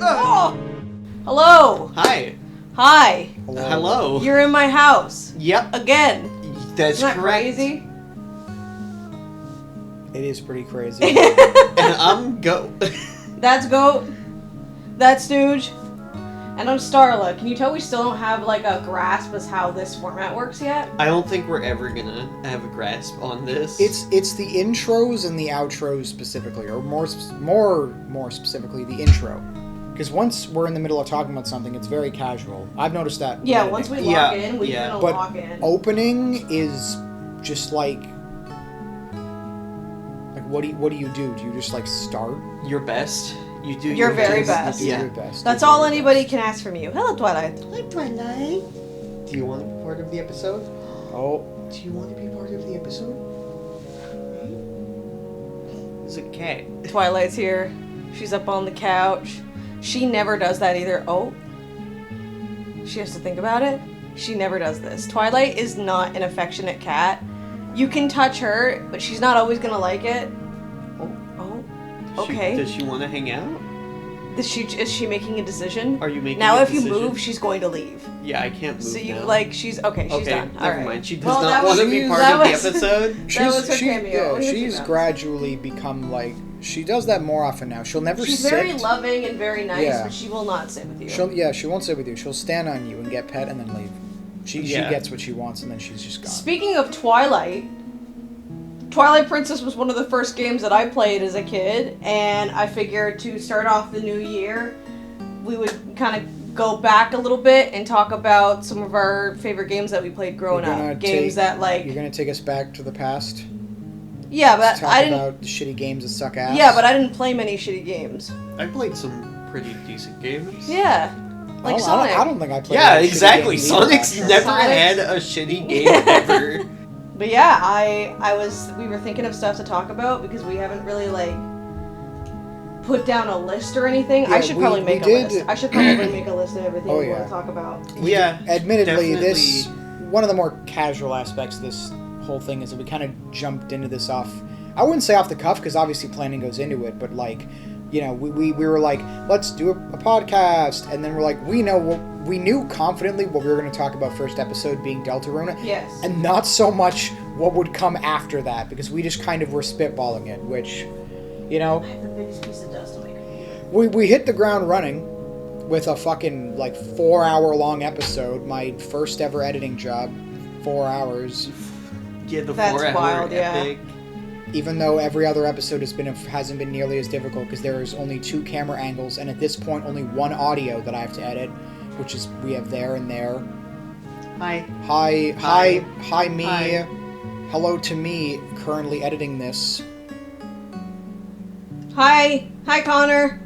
Oh! Hello! Hi. Hi. Hello. You're in my house. Yep. Again. That's Isn't that correct. crazy? It is pretty crazy. And I'm Goat. That's Goat. That's Stooge. And I'm Starla. Can you tell we still don't have like a grasp as how this format works yet? I don't think we're ever gonna have a grasp on this. It's the intros and the outros specifically, or more specifically the intro. Because once we're in the middle of talking about something, it's very casual. I've noticed that. Yeah, once we lock in, we're yeah. gonna But lock in. opening is just like what do you do? Do you just like start? Your best. You do Your very best. best. You do Yeah. your best. That's You do all your anybody best. can ask from you. Hello, Twilight. Hi, Twilight. Do you want to be part of the episode? Oh. Do you want to be part of the episode? It's a cat. Twilight's here. She's up on the couch. She never does that either. Oh. She has to think about it. She never does this. Twilight is not an affectionate cat. You can touch her, but she's not always gonna like it. Oh. Okay. Does she want to hang out? Is she making a decision? Are you making now a if decision? you move, she's going to leave. Yeah, I can't move So you now. she's okay, she's done. All Never right. mind. She does Well, not that want to was- be part that of the was- episode. That was her cameo. Here she She's comes. gradually become like she does that more often now. She'll never She's sit. very loving and very nice, Yeah. but she will not sit with you. She won't sit with you. She'll stand on you and get pet and then leave. She gets what she wants and then she's just gone. Speaking of Twilight Princess was one of the first games that I played as a kid, and I figured to start off the new year, we would kind of go back a little bit and talk about some of our favorite games that we played growing up. Games that You're gonna take us back to the past? Yeah, but Talk I didn't. about the shitty games that suck ass? Yeah, but I didn't play many shitty games. I played some pretty decent games. Yeah, like Sonic. I don't think I played Yeah, any shitty exactly. games either, Sonic's actually. never Sonic's- had a shitty game ever. But yeah, we were thinking of stuff to talk about because we haven't really put down a list or anything. Yeah, I should probably make a did- list. I should probably make a list of everything we want yeah. to talk about. Yeah. Admittedly, definitely. one of the more casual aspects of this whole thing is that we kind of jumped into this off. I wouldn't say off the cuff because obviously planning goes into it, but we were like, let's do a podcast, and then we're like, we knew confidently what we were going to talk about first episode being Deltarune, Yes. and not so much what would come after that because we just kind of were spitballing it, which, I have the biggest piece of dust on my computer. we hit the ground running with a fucking 4-hour long episode, my first ever editing job, 4 hours. Yeah, the That's 4-hour wild, yeah. epic. Even though every other episode hasn't been nearly as difficult because there's only 2 camera angles and at this point only 1 audio that I have to edit, which is we have there and there. Hi. Hi me. Hi. Hello to me currently editing this. Hi, Connor.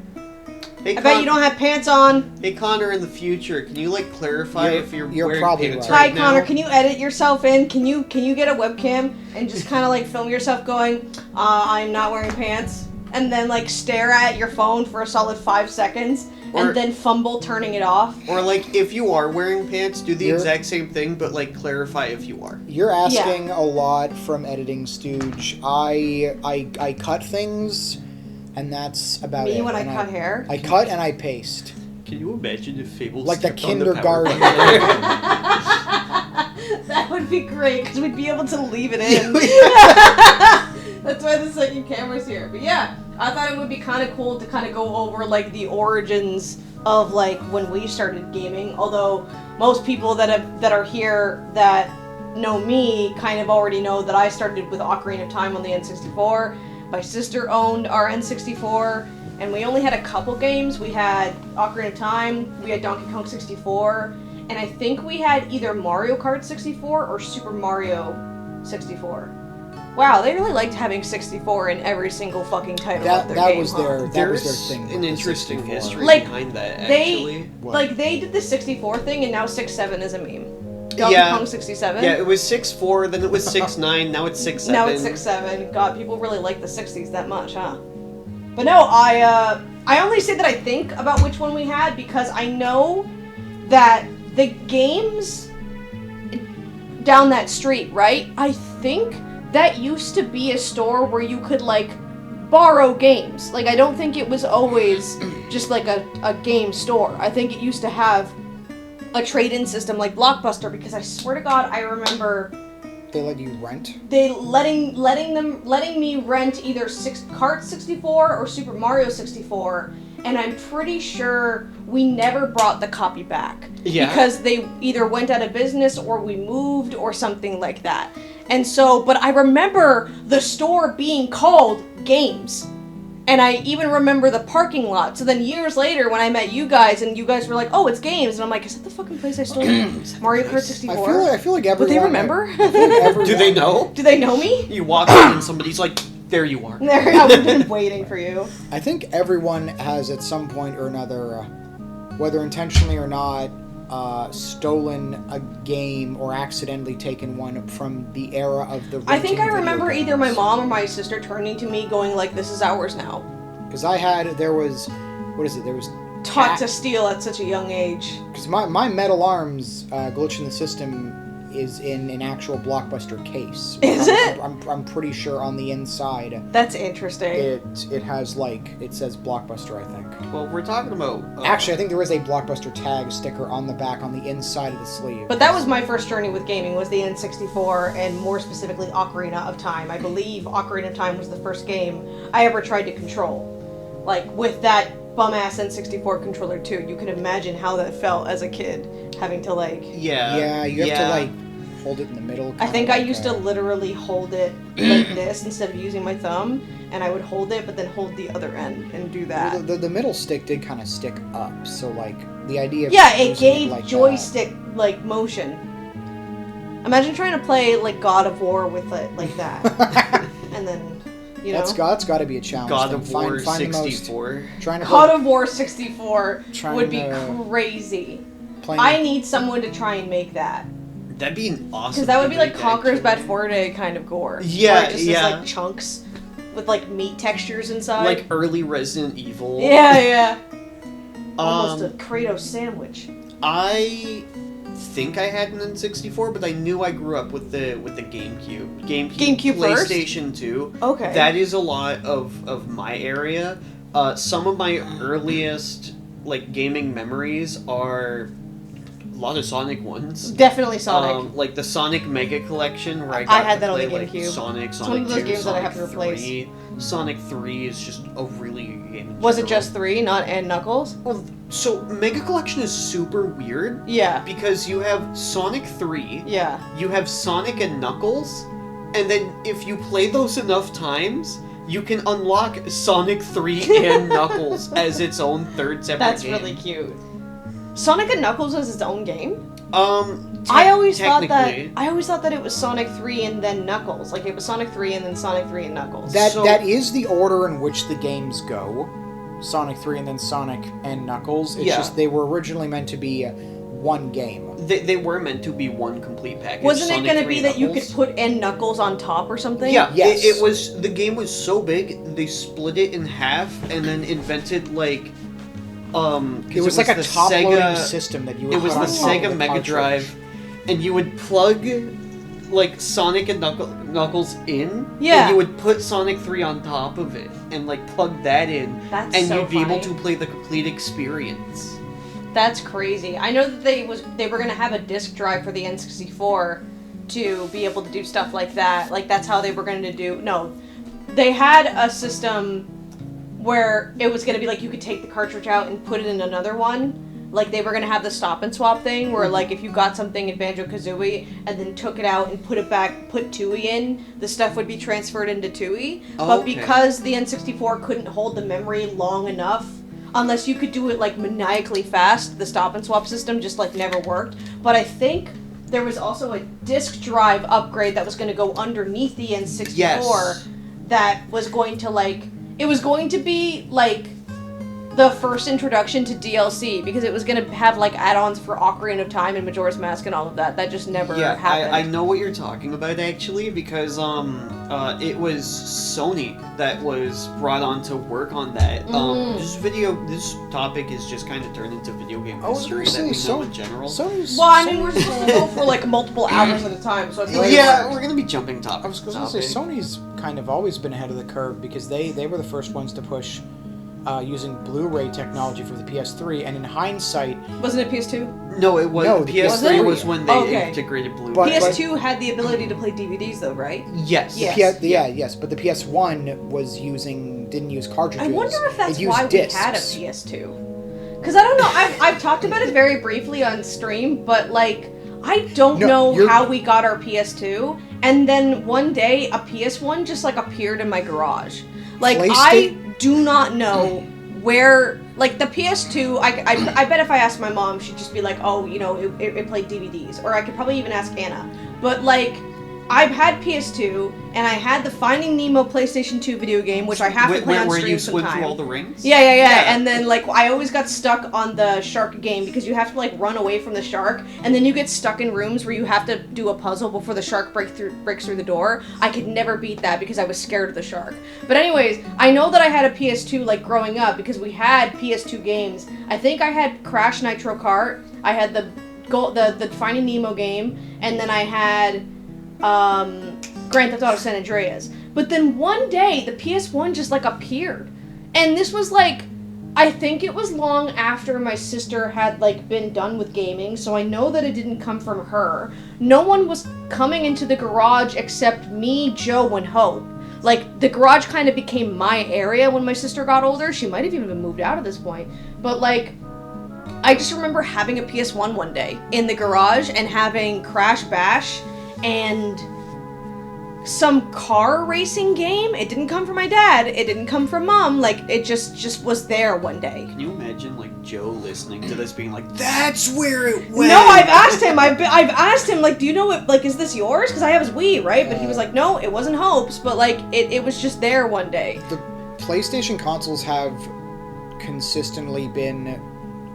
Hey, I bet you don't have pants on. Hey, Connor, in the future, can you clarify if you're you're wearing probably pants right. Hi, right now? Connor. Can you edit yourself in? Can you get a webcam and just kind of film yourself going, I'm not wearing pants, and then stare at your phone for a solid 5 seconds, Or- and then fumble turning it off? Or if you are wearing pants, do the You're- exact same thing, but clarify if you are. You're asking a lot from editing, Stooge. I cut things, and that's about it. Me when I And cut hair? I cut and I paste. Can you imagine if Fable Like the stepped on kindergarten. power button? That would be great because we'd be able to leave it in. That's why the second camera's here. But yeah, I thought it would be kind of cool to go over the origins of when we started gaming. Although most people that are here that know me kind of already know that I started with Ocarina of Time on the N64. My sister owned our N64. And we only had a couple games. We had Ocarina of Time, we had Donkey Kong 64, and I think we had either Mario Kart 64 or Super Mario 64. Wow, they really liked having 64 in every single fucking title of their game, was huh? their There's thing. with an the interesting 64. history behind that, They actually. they did the 64 thing, and now 6-7 is a meme. Donkey Yeah. Kong 67. Yeah, it was 6-4, then it was 6-9, now it's 6-7. Now it's 6-7. God, people really like the 60s that much, huh? But no, I only say that I think about which one we had because I know that the games down that street, right? I think that used to be a store where you could borrow games. Like, I don't think it was always just like a game store. I think it used to have a trade-in system like Blockbuster, because I swear to God, I remember They let you rent? they letting me rent either Kart 64 or Super Mario 64, and I'm pretty sure we never brought the copy back. Yeah. Because they either went out of business or we moved or something like that. And so, but I remember the store being called Games. And I even remember the parking lot. So then years later, when I met you guys, and you guys were like, "Oh, it's Games," and I'm like, "Is that the fucking place I stole Mario Kart 64?" I feel like everyone... Would they remember? I feel like everyone, Do they know? Do they know me? You walk in and somebody's like, there you are. There, I've been waiting for you. I think everyone has at some point or another, whether intentionally or not, stolen a game or accidentally taken one from the era of the I think I renting remember video either my games. mom or my sister turning to me going like, "This is ours now." Because there was Taught to steal at such a young age. Because my Metal Arms glitch in the system is in an actual Blockbuster case. Is it? I'm pretty sure on the inside That's interesting. it has it says Blockbuster, I think. Well, we're talking about... Actually, I think there is a Blockbuster tag sticker on the back on the inside of the sleeve. But that was my first journey with gaming, was the N64, and more specifically Ocarina of Time. I believe Ocarina of Time was the first game I ever tried to control. Like, with that bum-ass N64 controller, too. You can imagine how that felt as a kid, having to, Yeah, you have to, hold it in the middle. I think I used to literally hold it like this instead of using my thumb, and I would hold it, but then hold the other end and do that. The middle stick did kind of stick up, so, the idea of Yeah, it using gave like joystick, motion. Imagine trying to play, God of War with it like that. And then, you know. That's got to be a challenge. God then. of War find the most- 64. Trying to God of War 64 Trying would be to- crazy. playing- I need someone to try and make that. That'd be an awesome... Because that would be like gimmick, Conker's Bad actually. Fur Day kind of gore. Yeah, where it just yeah. is chunks with meat textures inside. Like early Resident Evil. Yeah. Almost a Kratos sandwich. I think I had an N64, but I knew I grew up with the GameCube. GameCube first? PlayStation 2. Okay. That is a lot of my area. Some of my earliest gaming memories are a lot of Sonic ones. Definitely Sonic. Like the Sonic Mega Collection, where I I got had to that on play the GameCube. Sonic, It's Sonic one of those 2, games that I have to Sonic replace. 3. Sonic 3 is just a really good game. in Was it general. just 3, not and Knuckles? Well, so Mega Collection is super weird Yeah. because you have Sonic 3, Yeah. you have Sonic and Knuckles, and then if you play those enough times, you can unlock Sonic 3 and Knuckles as its own third separate That's game. really cute. Sonic and Knuckles was its own game? I I always thought that it was Sonic 3 and then Knuckles. Like it was Sonic 3 and then Sonic 3 and Knuckles. That is the order in which the games go. Sonic 3 and then Sonic and Knuckles. It's just they were originally meant to be one game. They were meant to be one complete package. Wasn't Sonic it going to 3 be that you Knuckles. could put N Knuckles on top or something? Yeah, Yes. it was. The game was so big, they split it in half and then invented It was like a the top-loading Sega system that you would It was put the on top of Sega the Mega cartridge. Drive, and you would plug Sonic and Knuckles in, Yeah. and you would put Sonic 3 on top of it, and plug that in, That's and so you'd be able funny. to play the complete experience. That's crazy. I know that they were going to have a disk drive for the N64 to be able to do stuff like that. Like that's how they were going to do. No. They had a system where it was going to be like you could take the cartridge out and put it in another one. Like they were going to have the stop and swap thing where if you got something in Banjo-Kazooie and then took it out and put it back, put Tooie in, the stuff would be transferred into Tooie. But Okay. because the N64 couldn't hold the memory long enough, unless you could do it maniacally fast, the stop and swap system just never worked. But I think there was also a disk drive upgrade that was going to go underneath the N64 Yes. that was going to it was going to be the first introduction to DLC because it was going to have add-ons for Ocarina of Time and Majora's Mask and all of that. That just never happened. I know what you're talking about actually because it was Sony that was brought on to work on that. This topic is just kind of turned into video game I was history gonna that say, we know in general. Sony's, Well, I mean, we're supposed to go for multiple hours at a time, so it's Yeah, we're gonna be jumping topics. I was going to say Sony's kind of always been ahead of the curve because they were the first ones to push using Blu-ray technology for the PS3, and in hindsight... Wasn't it PS2? No, it was. No, the PS3 was PS3 when they Okay. integrated Blu-ray. But- PS2 had the ability to play DVDs, though, right? Yes. Yes. Yes, but the PS1 didn't use cartridges. I wonder if that's it used why discs. we had a PS2. Because I don't know, I've talked about it very briefly on stream, but like, I don't know how we got our PS2, and then one day a PS1 just like appeared in my garage. Like, I do not know where, like, the PS2, I bet if I asked my mom, she'd just be like, oh, you know, it played DVDs. Or I could probably even ask Anna. But, like, I've had PS2, and I had the Finding Nemo PlayStation 2 video game, which I have to play on where stream you swim sometime. through all the rings? Yeah. And then, like, I always got stuck on the shark game because you have to, like, run away from the shark, and then you get stuck in rooms where you have to do a puzzle before the shark breaks through the door. I could never beat that because I was scared of the shark. But anyways, I know that I had a PS2, like, growing up because we had PS2 games. I think I had Crash Nitro Kart, I had the Finding Nemo game, and then I had Grand Theft Auto San Andreas. But then one day, the PS1 just, like, appeared. And this was, like, I think it was long after my sister had, like, been done with gaming, so I know that it didn't come from her. No one was coming into the garage except me, Joe, and Hope. Like, the garage kind of became my area when my sister got older. She might have even been moved out at this point. But, like, I just remember having a PS1 one day in the garage and having Crash Bash and some car racing game. It didn't come from my dad. It didn't come from mom. Like, it just was there one day. Can you imagine, like, Joe listening to this being like, that's where it went? No, I've asked him. I've asked him, like, do you know it? Like, is this yours? Because I have his Wii, right? But he was like, no, it wasn't Hope's. But, like, it was just there one day. The PlayStation consoles have consistently been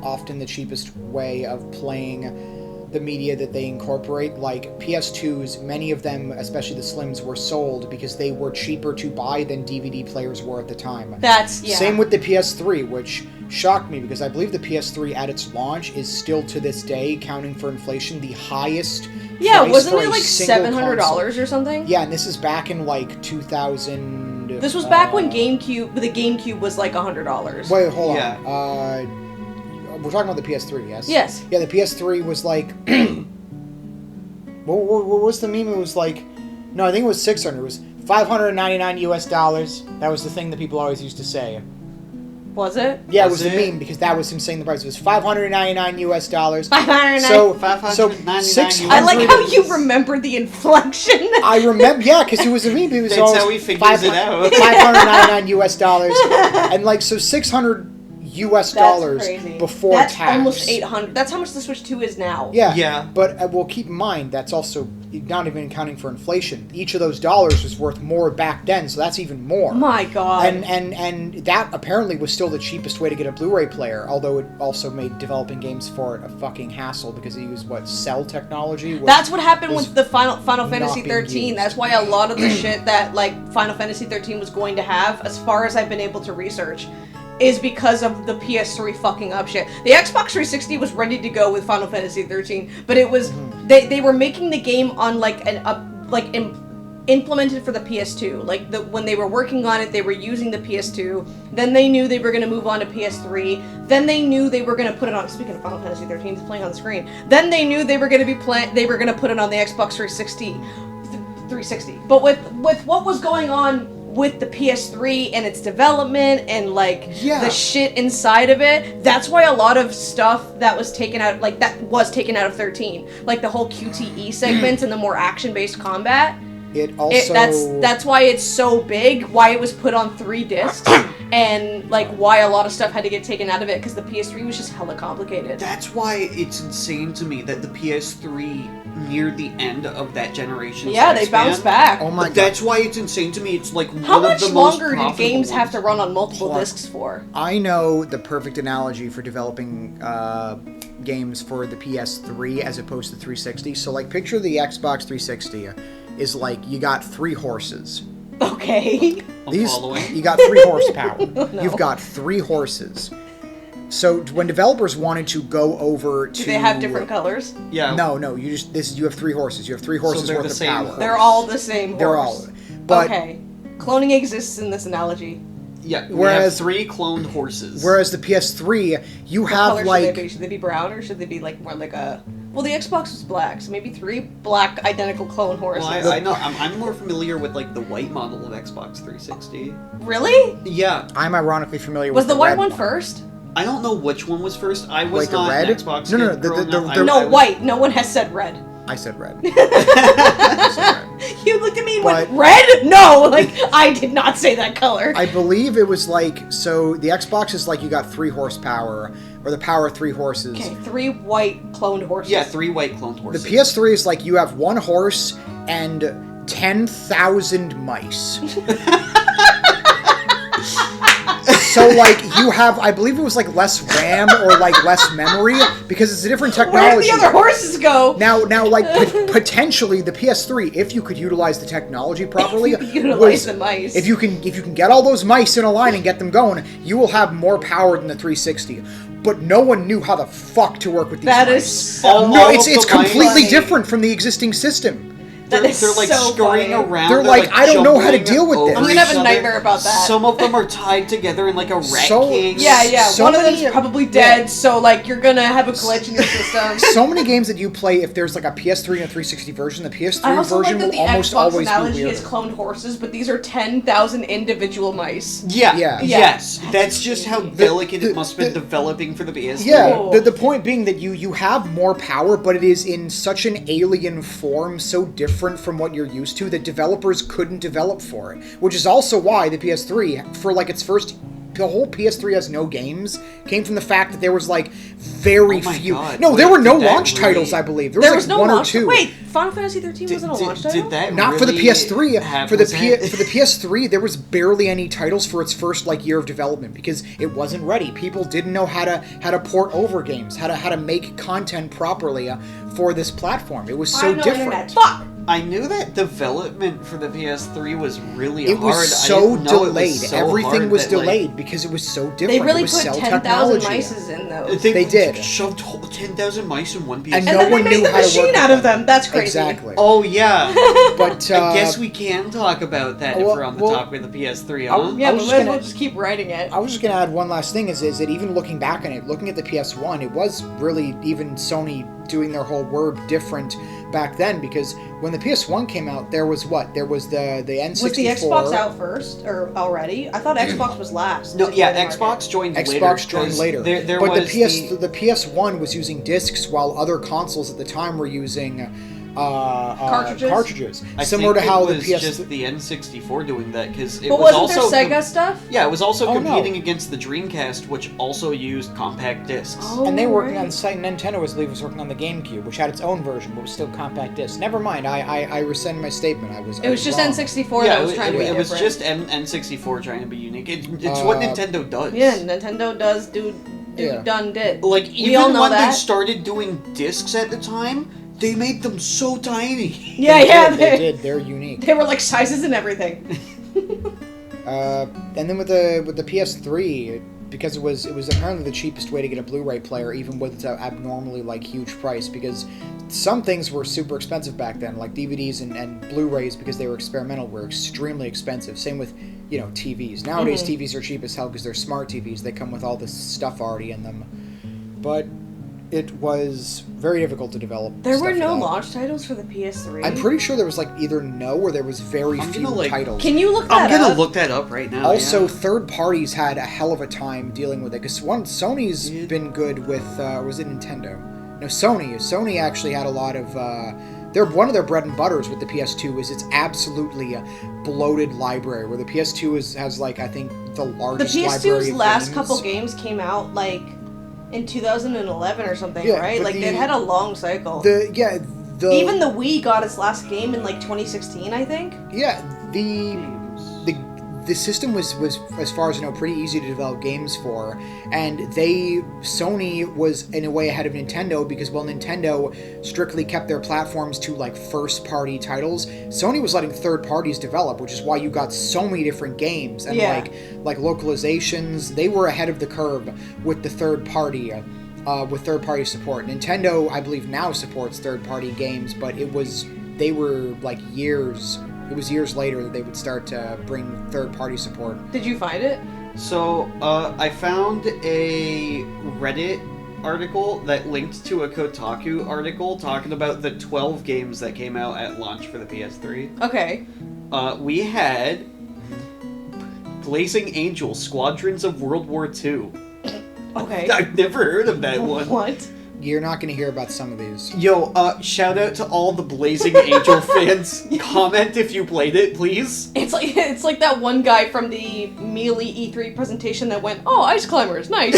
often the cheapest way of playing the media that they incorporate. Like PS2s, many of them, especially the Slims, were sold because they were cheaper to buy than DVD players were at the time. Same with the PS3, which shocked me because I believe the PS3 at its launch is still to this day, counting for inflation, the highest price wasn't for it a like single $700 console. or something? Yeah, and this is back in like 2000. This was back when the GameCube was like $100. Wait, hold Yeah. on. We're talking about the PS3, yes? Yes. Yeah, the PS3 was like... what was the meme? It was like... No, I think it was 600. It was $599 US. That was the thing that people always used to say. Was it? Yeah, Was it was it? the meme because that was him saying the price. It was $599 US. $599. So, $599 600 I like how you remember the inflection. I remember, yeah, because it was a meme. It was That's always how he figures it out. $599 US. And like, so $600 US before that's tax. Almost $800. That's how much the Switch 2 is now. Yeah. Yeah. But well, keep in mind that's also not even accounting for inflation. Each of those dollars was worth more back then, so that's even more. My God. And that apparently was still the cheapest way to get a Blu-ray player, although it also made developing games for it a fucking hassle because it used cell technology. That's what happened with the Final not Fantasy being 13. used. That's why a lot of the shit that like Final Fantasy 13 was going to have, as far as I've been able to research, is because of the PS3 fucking up shit. The Xbox 360 was ready to go with Final Fantasy 13, but it was they were making the game on like implemented for the PS2. Like when they were working on it, they were using the PS2. Then they knew they were going to move on to PS3. Then they knew they were going to put it on. Speaking of Final Fantasy 13, it's playing on the screen. Then they knew they were going to they were going to put it on the Xbox 360. But with what was going on with the PS3 and its development and the shit inside of it, that's why a lot of stuff that was taken out of 13, like the whole QTE segments and the more action-based combat. It also that's why it's so big, why it was put on 3 discs, and like why a lot of stuff had to get taken out of it because the PS3 was just hella complicated. That's why it's insane to me that the PS3 near the end of that generation. Yeah, they bounced back. Oh my God. That's why it's insane to me. It's like How one much of the most longer did profitable games have ones. to run on multiple discs for? I know the perfect analogy for developing games for the PS3 as opposed to 360. So, like, picture the Xbox 360 is like you got 3 horses. Okay. I'm following. You got 3 horsepower. No. You've got 3 horses. So when developers wanted to go over to, Do they have different colors? Yeah. No. You have 3 horses. You have 3 horses they're worth the of same power. horse. They're all the same horse. They're all. But okay. Cloning exists in this analogy. Yeah, we Whereas- have 3 cloned horses. Whereas the PS3, you What have color like should they be brown or should they be like more like a? Well, the Xbox was black, so maybe 3 black identical clone horses. Well, I know. I'm more familiar with like the white model of Xbox 360. Really? Yeah, I'm ironically familiar Was with the white red one first? I don't know which one was first. I was Wait, the not red? an Xbox No, no, kid the- growing the- up. the- I No, was- white. No one has said red. I said red. I said red. You looked at me and went, But- red? No, like, I did not say that color. I believe it was like, so the Xbox is like you got 3 horsepower, or the power of 3 horses. Okay, 3 white cloned horses. Yeah, 3 white cloned The horses. PS3 is like you have 1 horse and 10,000 mice. So like you have, I believe it was like less RAM or like less memory because it's a different technology. Where did the other horses go? Now, like potentially the PS3, if you could utilize the technology properly, Utilize the mice. If you can get all those mice in a line and get them going, you will have more power than the 360. But no one knew how the fuck to work with these That mice. is so All No, of it's the completely funny. different from the existing system. That They're, is they're like so scurrying funny. around. They're like, I don't know how to jumbling deal with over this. I'm gonna have each a other. nightmare about that. Some of them are tied together in like a rat So- cage. Yeah. So One of many- them's probably dead, so like you're gonna have a glitch in your system. So many games that you play, if there's like a PS3 and a 360 version, the PS3 I also version like that will the almost Xbox always be analogy weirder. is cloned horses, but these are 10,000 individual mice. Yeah. Yeah. Yes. That's just how delicate the- it must have been developing for the PS3. Yeah, Oh. the point being that you have more power, but it is in such an alien form, so different from what you're used to, that developers couldn't develop for it. Which is also why the PS3, for like its first... The whole PS3 has no games came from the fact that there was like very Oh my few. God. No, there Wait, were no did that launch really- titles, I believe. There There was was like no one launch. or two. Wait, Final Fantasy 13 wasn't a launch title. Did that Not for the really PS3. have- For the was that- for the PS3, there was barely any titles for its first like year of development because it wasn't ready. People didn't know how to port over games, how to make content properly for this platform. It was so I know different. internet. Fuck! I knew that development for the PS3 was really It hard. was I so didn't know it delayed. was so Everything hard was that, like, delayed because it was so different. They really it was put cell 10,000 technology. mices in those. They did. Shoved 10,000 mice in one PS3. And And no then one they made knew the how to machine work out with of them. That's crazy. Exactly. Oh yeah. But I guess we can talk about that if well- we're on the well, topic of the PS3, I- huh? Yeah, I but was we just might as gonna- well just keep writing it. I was just gonna add one last thing is that even looking back on it, looking at the PS1, it was really even Sony doing their whole word different back then because when the PS1 came out, there was what? There was the N64. Was the Xbox out first or already? I thought Xbox was last. No, to yeah, join the market. Xbox joined later. Xbox joined 'cause later. There but was the PS1 was using discs while other consoles at the time were using cartridges. I Similar think to how it the was PS just the N64 doing that because it But was wasn't also there Sega stuff? Yeah, it was also Oh, no. competing against the Dreamcast, which also used compact discs. Oh, and they were working right. on Nintendo, I believe, was working on the GameCube, which had its own version, but was still compact disc. Never mind, I rescind my statement. It was just wrong. N64 Yeah, that was trying to be it was different. just N64 trying to be unique. It's what Nintendo does. Yeah, Nintendo does Yeah. done did. Like We all even know when they that. started doing discs at the time, they made them so tiny. Yeah, yeah, They did. They're unique. They were like sizes and everything. And then with the PS3, because it was apparently the cheapest way to get a Blu-ray player, even with its abnormally like huge price. Because some things were super expensive back then, like DVDs and Blu-rays, because they were experimental, were extremely expensive. Same with TVs. Nowadays, TVs are cheap as hell because they're smart TVs. They come with all this stuff already in them. But it was very difficult to develop. There stuff were for no that. launch titles for the PS3. I'm pretty sure there was like either no or there was very I'm few gonna, like- titles. Can you look that I'm gonna up? look that up right now. Also, yeah. third parties had a hell of a time dealing with it because Sony's Yeah. been good with. Was it Nintendo? No, Sony. Sony actually had a lot of. One of their bread and butters with the PS2 is its absolutely bloated library, where the PS2 has like I think the The largest library PS2's of last games. couple games came out like in 2011 or something, Yeah, right? but Like the- they had a long cycle. The Even the Wii got its last game in like 2016, I think. the system was as far as I know pretty easy to develop games for, and Sony was in a way ahead of Nintendo because while Nintendo strictly kept their platforms to like first party titles, Sony was letting third parties develop, which is why you got so many different games and Yeah. like localizations. They were ahead of the curve with the third party. With third party support. Nintendo, I believe, now supports third party games, but they were like years It was years later that they would start to bring third-party support. Did you find it? So, I found a Reddit article that linked to a Kotaku article talking about the 12 games that came out at launch for the PS3. Okay. We had Blazing Angel Squadrons of World War II. Okay. I've never heard of that one. What? You're not going to hear about some of these. Yo, shout out to all the Blazing Angel fans. Comment if you played it, please. It's like that one guy from the Melee E3 presentation that went, "Oh, ice climbers, nice."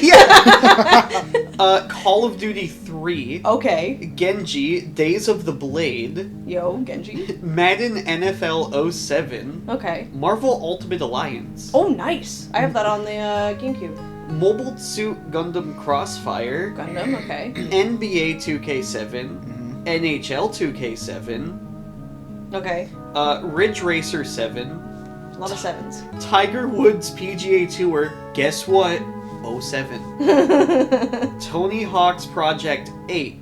Yeah. Call of Duty 3. Okay. Genji, Days of the Blade. Yo, Genji. Madden NFL 07. Okay. Marvel Ultimate Alliance. Oh, nice. I have that on the GameCube. Mobile Suit Gundam Crossfire. Gundam, okay. NBA 2K7. NHL 2K7. Okay. Ridge Racer 7. A lot of sevens. Tiger Woods PGA Tour. Guess what? 07. Tony Hawk's Project 8.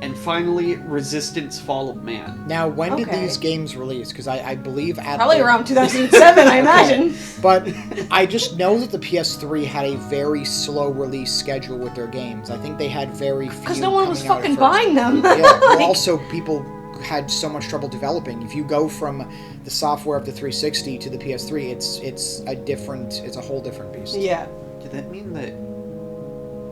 And finally, Resistance Fall of Man. Now, when did Okay. these games release? Because I believe at Probably the- around 2007, I imagine. But I just know that the PS3 had a very slow release schedule with their games. I think they had very few. Because no one was coming out at fucking first. buying them. Yeah. Well, Like- also people had so much trouble developing. If you go from the software of the 360 to the PS3, it's a whole different beast. Yeah. Did that mean that...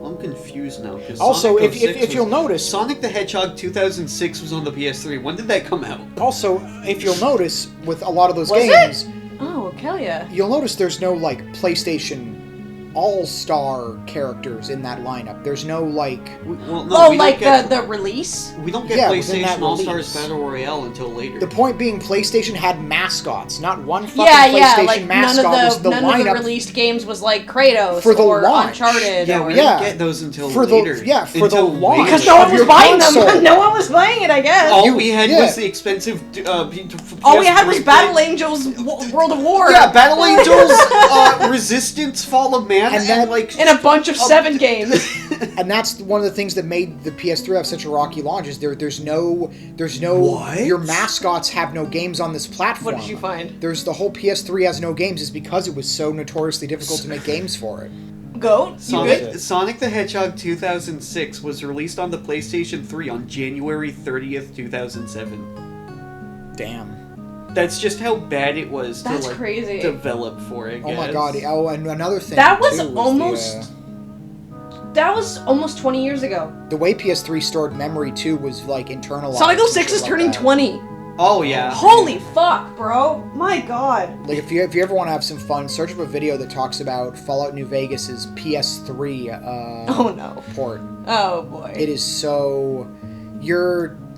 Well, I'm confused now. 'Cause Also, Sonic if 06 you'll was- notice, Sonic the Hedgehog 2006 was on the PS3. When did that come out? also if you'll notice with a lot of those Was it? games, Oh, hell yeah. you'll notice there's no like PlayStation all-star characters in that lineup. There's no like Well, no, Oh, we like don't get, the release? we don't get Yeah, within that PlayStation All-Stars release. Battle Royale until later. the point being PlayStation had mascots. Not one fucking Yeah, PlayStation like mascot was the none of the lineup released games was like Kratos For the or launch. Uncharted. yeah, or... we Yeah. didn't get those until For the- later. yeah, for the Until launch. later. Because no one Of was your buying console. them. No one was buying it, I guess. All we had yeah. was the expensive. All we had was PS3 Battle Angels World of War. Yeah, Battle Angels, Resistance, Fall of Man, And and, that- like And a bunch of 7 games. And that's one of the things that made the PS3 have such a rocky launch. Is there's no What? your mascots have no games on this platform. What did you find? There's the whole PS3 has no games is because it was so notoriously difficult to make games for it. Goat? You good? Sonic the Hedgehog 2006 was released on the PlayStation 3 on January 30th, 2007. Damn. That's just how bad it was That's to like crazy. develop for it. Oh my god. Oh, and another thing. That was too, almost- That was almost 20 years ago. the way PS3 stored memory too was like internalized. Sonic and 06 shit is like turning that. 20. Oh yeah. Holy fuck, bro. My god. Like if you ever want to have some fun, search up a video that talks about Fallout New Vegas's PS3 Oh no. port. Oh boy. It is so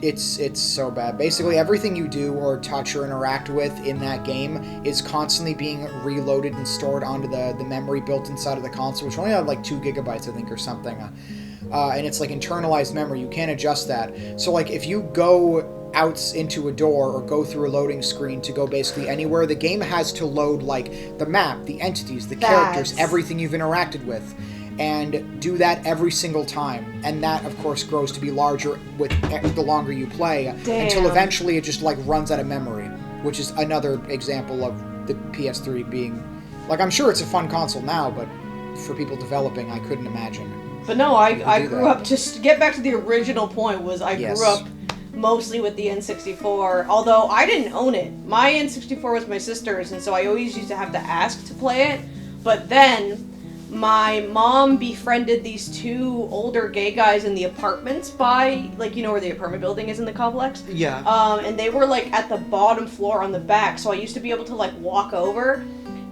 it's so bad. Basically everything you do or touch or interact with in that game is constantly being reloaded and stored onto the memory built inside of the console, which only had like 2 gigabytes I think or something. And it's like internalized memory. You can't adjust that. So like if you go out into a door or go through a loading screen to go basically anywhere, the game has to load like the map, the entities, the characters, That's- everything you've interacted with, and do that every single time. And that of course grows to be larger with the longer you play until Damn. eventually it just like runs out of memory, which is another example of the PS3 being like, I'm sure it's a fun console now, but for people developing I couldn't imagine. But no, I do grew that. up, just to get back to the original point, was I Yes. grew up mostly with the N64, although I didn't own it. My N64 was my sister's, and so I always used to have to ask to play it. But then, my mom befriended these 2 older gay guys in the apartments by, like, you know where the apartment building is in the complex? Yeah. And they were, like, at the bottom floor on the back, so I used to be able to, like, walk over.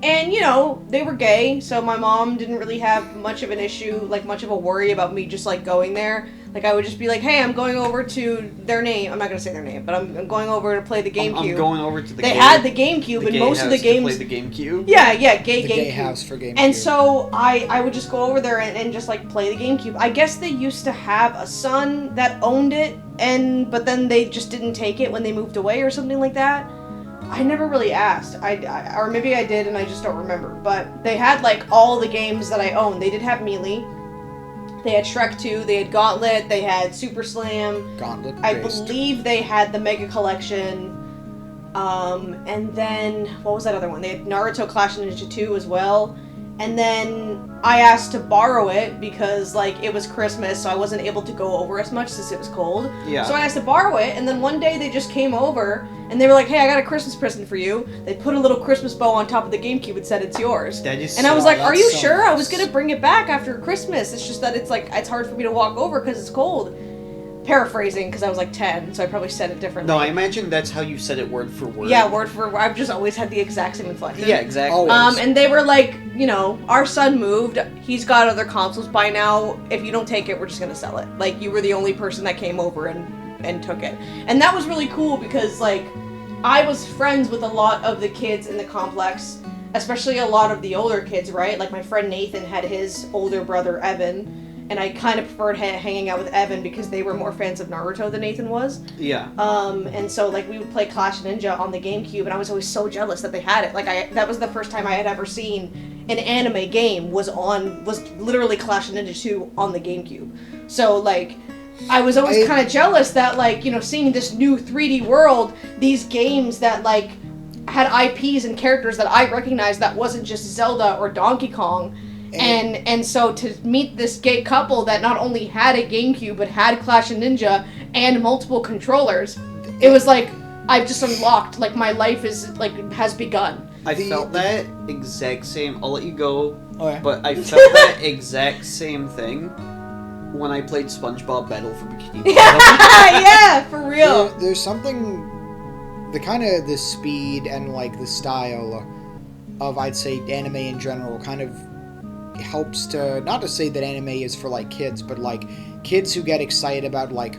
And, you know, they were gay, so my mom didn't really have much of an issue, like, much of a worry about me just, like, going there. Like, I would just be like, hey, I'm going over to their name. I'm not going to say their name, but I'm going over to play the GameCube. I'm going over to the. They gay, had the GameCube, the and gay most of the house games... to play the GameCube. Yeah, The GameCube. gay house for GameCube. And so I would just go over there and just like play the GameCube. I guess they used to have a son that owned it, but then they just didn't take it when they moved away or something like that. I never really asked. Or maybe I did and I just don't remember. But they had like all the games that I owned. They did have Melee. They had Shrek 2. They had Gauntlet. They had Super Slam. Gauntlet I based. believe they had the Mega Collection. And then, what was that other one? They had Naruto Clash of Ninja 2 as well. And then I asked to borrow it because, like, it was Christmas, so I wasn't able to go over as much since it was cold. Yeah. So I asked to borrow it, and then one day they just came over, and they were like, hey, I got a Christmas present for you. They put a little Christmas bow on top of the GameCube and said, it's yours. That is and I was like, are you so sure? nice. I was going to bring it back after Christmas. It's just that it's, like, it's hard for me to walk over because it's cold. Paraphrasing, because I was like 10, so I probably said it differently. No, I imagine that's how you said it word for word. Yeah, word for word. I've just always had the exact same inflection. Yeah, exactly. Always. And they were like, you know, our son moved. He's got other consoles by now. If you don't take it, we're just gonna sell it. Like, you were the only person that came over and took it. And that was really cool because, like, I was friends with a lot of the kids in the complex, especially a lot of the older kids, right? Like, my friend Nathan had his older brother, Evan. And I kind of preferred hanging out with Evan because they were more fans of Naruto than Nathan was. Yeah. And so, like, we would play Clash of Ninja on the GameCube, and I was always so jealous that they had it. Like, that was the first time I had ever seen an anime game was literally Clash of Ninja 2 on the GameCube. So, like, I was always kind of jealous that, like, you know, seeing this new 3D world, these games that, like, had IPs and characters that I recognized that wasn't just Zelda or Donkey Kong. And so to meet this gay couple that not only had a GameCube but had Clash of Ninja and multiple controllers, it was like I've just unlocked, like, my life is like has begun. I felt that exact same. I'll let you go. Okay. But I felt that exact same thing when I played SpongeBob Battle for Bikini Bottom. Yeah, for real. There's something, the speed and, like, the style of, I'd say, anime in general kind of helps to, not to say that anime is for, like, kids, but, like, kids who get excited about, like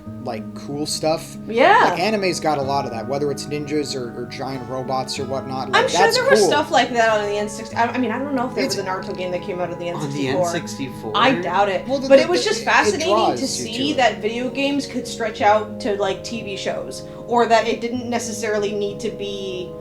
cool stuff. Yeah. Like, anime's got a lot of that, whether it's ninjas or giant robots or whatnot. Like, I'm sure that's there cool. was stuff like that on the N64. I mean, I don't know if there was a Naruto game that came out of the N64. On the N64. I doubt it. Well, but it was just it fascinating draws to you see to it. that video games could stretch out to, like, TV shows. Or that it didn't necessarily need to be...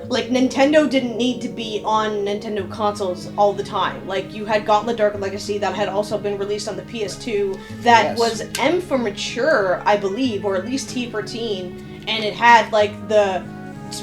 Like, Nintendo didn't need to be on Nintendo consoles all the time. Like, you had Gauntlet Dark Legacy that had also been released on the PS2 that Yes. was M for mature, I believe, or at least T for teen. And it had, like, the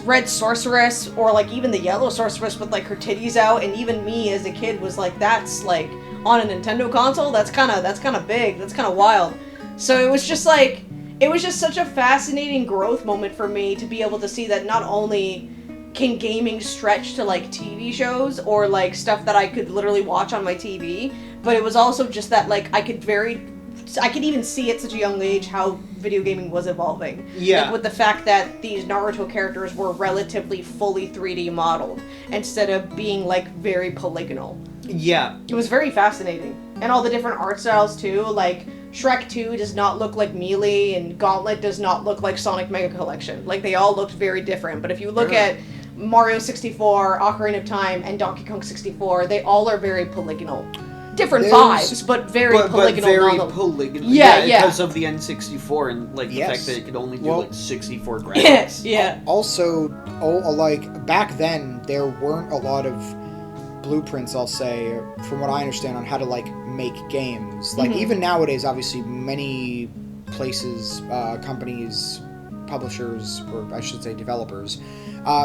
red sorceress, or, like, even the yellow sorceress with, like, her titties out. And even me as a kid was like, that's, like, on a Nintendo console? That's kind of big. That's kind of wild. So it was just, like, it was just such a fascinating growth moment for me to be able to see that not only can gaming stretch to, like, TV shows or, like, stuff that I could literally watch on my TV, but it was also just that, like, I could even see at such a young age how video gaming was evolving. Yeah. Like, with the fact that these Naruto characters were relatively fully 3D modeled instead of being, like, very polygonal. Yeah. It was very fascinating. And all the different art styles, too. Like, Shrek 2 does not look like Melee, and Gauntlet does not look like Sonic Mega Collection. Like, they all looked very different. But if you look at Mario 64, Ocarina of Time, and Donkey Kong 64, they all are very polygonal. Different vibes, but very polygonal. But very model. polygonal. Yeah. Because of the N64 and, like, the Yes. fact that it could only do, Well, like, 64 graphics. Yeah. Also, like, back then, there weren't a lot of blueprints, I'll say, from what I understand, on how to, like, make games. Like, even nowadays, obviously, many places, companies, publishers, or I should say developers,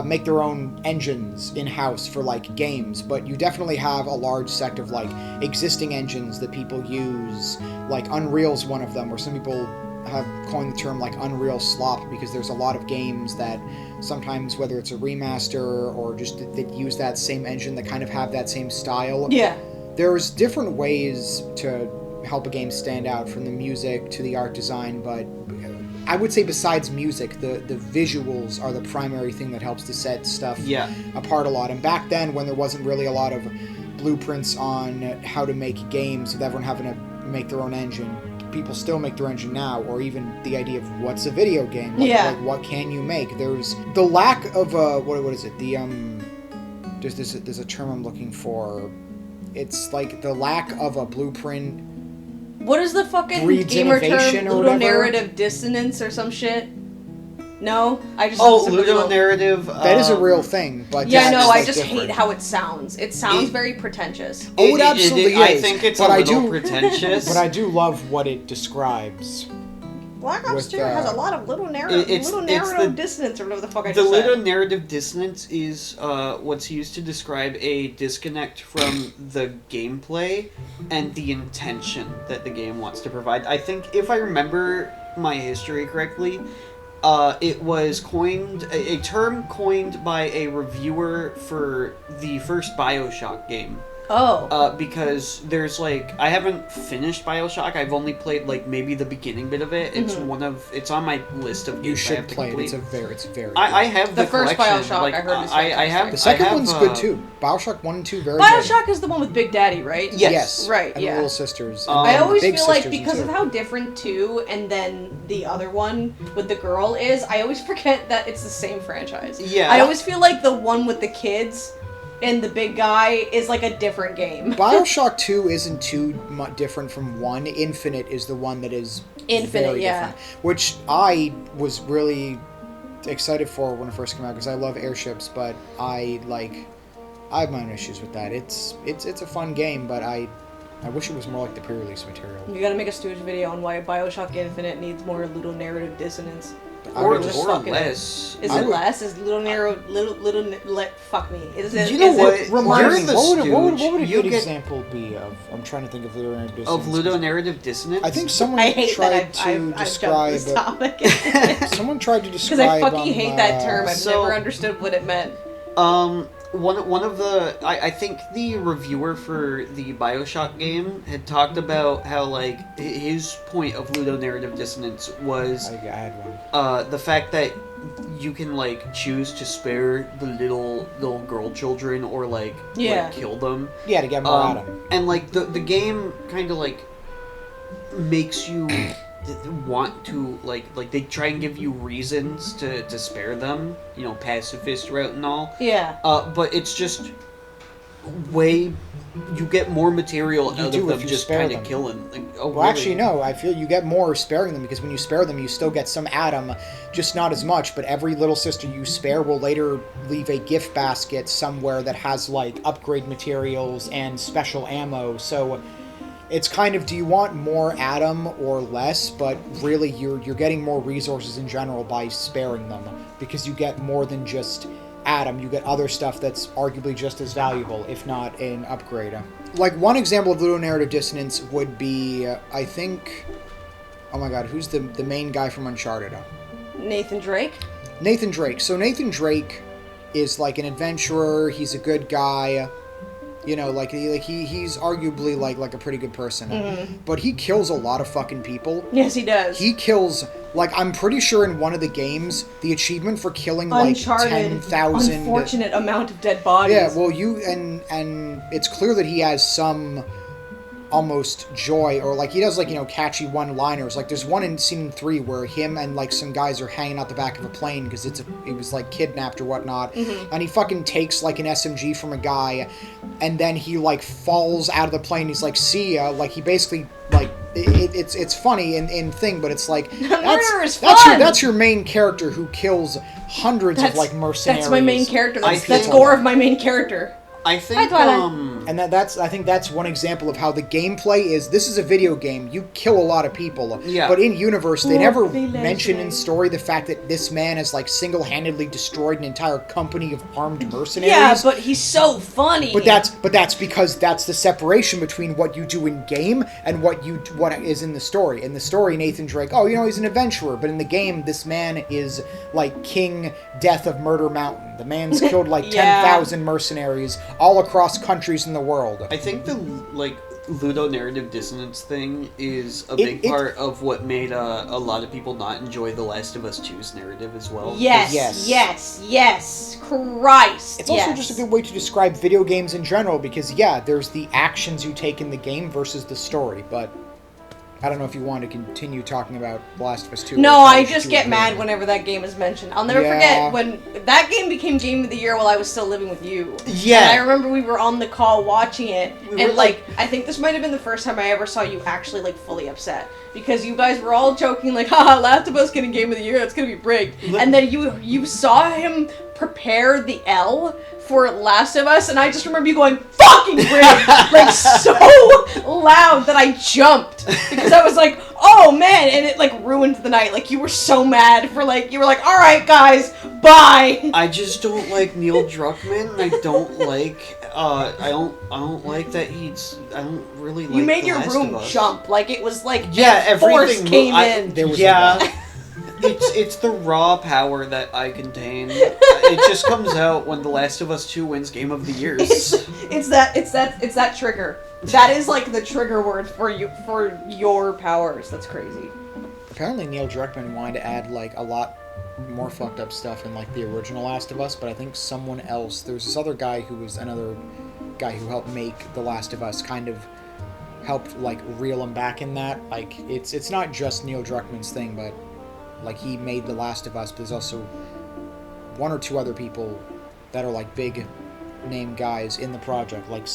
make their own engines in-house for, like, games, but you definitely have a large sect of, like, existing engines that people use. Like, Unreal's one of them, where some people have coined the term, like, Unreal slop, because there's a lot of games that sometimes, whether it's a remaster or just that use that same engine, that kind of have that same style. Yeah. There's different ways to help a game stand out, from the music to the art design, but I would say besides music, the visuals are the primary thing that helps to set stuff apart a lot. And back then, when there wasn't really a lot of blueprints on how to make games, with everyone having to make their own engine, people still make their engine now, or even the idea of what's a video game, like what can you make. There's the lack of what is it? The there's a term I'm looking for. It's like the lack of a blueprint. What is the fucking breeds gamer term? innovation or whatever? Ludonarrative dissonance or some shit? No? I just... Ludonarrative. That is a real thing, but Yeah, just, no, I like, just different. hate how it sounds. It sounds very pretentious. Oh, it absolutely I is. think it's But a I little do- pretentious. But I do love what it describes. Black Ops with, 2 has a lot of little narrative dissonance or whatever the fuck I The just little said. narrative dissonance is what's used to describe a disconnect from the gameplay and the intention that the game wants to provide. I think, if I remember my history correctly, it was coined, a term coined by a reviewer for the first BioShock game. Oh. Because there's I haven't finished BioShock. I've only played maybe the beginning bit of it. It's it's on my list of games You I should have to play it. complete. It's very. I have the first collection. BioShock, I heard, is I have The second I have, one's good too. BioShock 1 and 2 very BioShock good. is the one with Big Daddy, right? Yes. Right, And yeah. the little sisters. I and always the big feel like sisters in because of 2. how different 2 and then the other one with the girl is, I always forget that it's the same franchise. Yeah. I always feel like the one with the kids and the big guy is like a different game. BioShock 2 isn't too much different from 1. Infinite is the one that is very different. Which I was really excited for when it first came out because I love airships, but I have my own issues with that. It's a fun game, but I wish it was more like the pre-release material. You gotta make a Stooge video on why BioShock Infinite needs more ludonarrative dissonance. or just or fucking- less. Is I it would- less? Is fuck me. Is it, You know is what? It, Remind You're me, the what would a Stooge. good example be of? I'm trying to think of ludonarrative dissonance. Of ludonarrative dissonance? I think someone I hate tried that to I've jumped describe. this topic. Someone tried to describe. Because I fucking hate that term. I've so- never understood what it meant. One of the I think the reviewer for the BioShock game had talked about how his point of ludonarrative dissonance was I had one. the fact that you can choose to spare the little girl children or kill them. Yeah, to get more out of them. And the game kind of makes you want to they try and give you reasons to spare them, pacifist route and all. Yeah. But it's just you get more material You out do of if them you just spare kind of them. killing. Well, actually, no. I feel you get more sparing them because when you spare them, you still get some atom, just not as much. But every little sister you spare will later leave a gift basket somewhere that has upgrade materials and special ammo. So it's kind of, do you want more atom or less? But really, you're getting more resources in general by sparing them because you get more than just atom. You get other stuff that's arguably just as valuable, if not an upgrade. One example of ludonarrative dissonance would be, I think, oh my god, who's the main guy from Uncharted? Nathan Drake? Nathan Drake. So Nathan Drake is an adventurer. He's a good guy. He's arguably like a pretty good person. But he kills a lot of fucking people. Yes, he does. He kills, I'm pretty sure in one of the games, the achievement for killing Uncharted, 10,000... unfortunate amount of dead bodies. Yeah, well, and it's clear that he has some almost joy, or he does catchy one-liners. There's one in Scene 3 where him and some guys are hanging out the back of a plane because he was kidnapped or whatnot, and he fucking takes an SMG from a guy, and then he falls out of the plane. He's see ya. He basically it's funny in thing, but it's murder is fun! that's your main character who kills hundreds of mercenaries. That's my main character. I That's think- gore of my main character. I think And I think that's one example of how the gameplay is. This is a video game. You kill a lot of people. Yeah. But in universe, they never Village. mention in story the fact that this man has single-handedly destroyed an entire company of armed mercenaries. Yeah, but he's so funny. But that's because that's the separation between what you do in game and what is in the story. In the story, Nathan Drake, he's an adventurer, but in the game, this man is King Death of Murder Mountain. The man's killed 10,000 mercenaries all across countries in the world. I think the ludonarrative dissonance thing is a big part of what made a lot of people not enjoy The Last of Us 2's narrative as well. Yes. Christ. It's also just a good way to describe video games in general because, there's the actions you take in the game versus the story, but I don't know if you want to continue talking about The Last of Us 2. No, I just get mad whenever that game is mentioned. I'll never Yeah. forget when that game became Game of the Year while I was still living with you. Yeah. And I remember we were on the call watching it, We and were I think this might have been the first time I ever saw you actually fully upset. Because you guys were all joking haha, Last of Us getting Game of the Year, that's gonna be rigged. And then you saw him prepare the L for Last of Us, and I just remember you going, fucking rigged! So loud that I jumped. Because I was like, oh man, and it like ruined the night. Like you were so mad for like, you were like, all right guys, bye. I just don't like Neil Druckmann. And I don't like, I don't like that I don't really like You made The your Last room of Us. jump, like it was like, Yeah, force everything came in. There was it's the raw power that I contain. It just comes out when The Last of Us 2 wins Game of the Years. It's that trigger. That is like the trigger word for your powers. That's crazy. Apparently Neil Druckmann wanted to add like a lot more fucked up stuff in like the original Last of Us, but I think someone else, there was this other guy who was another guy who helped make The Last of Us, kind of helped like reel him back in that. Like it's not just Neil Druckmann's thing, but like he made The Last of Us, but there's also one or two other people that are like big name guys in the project, like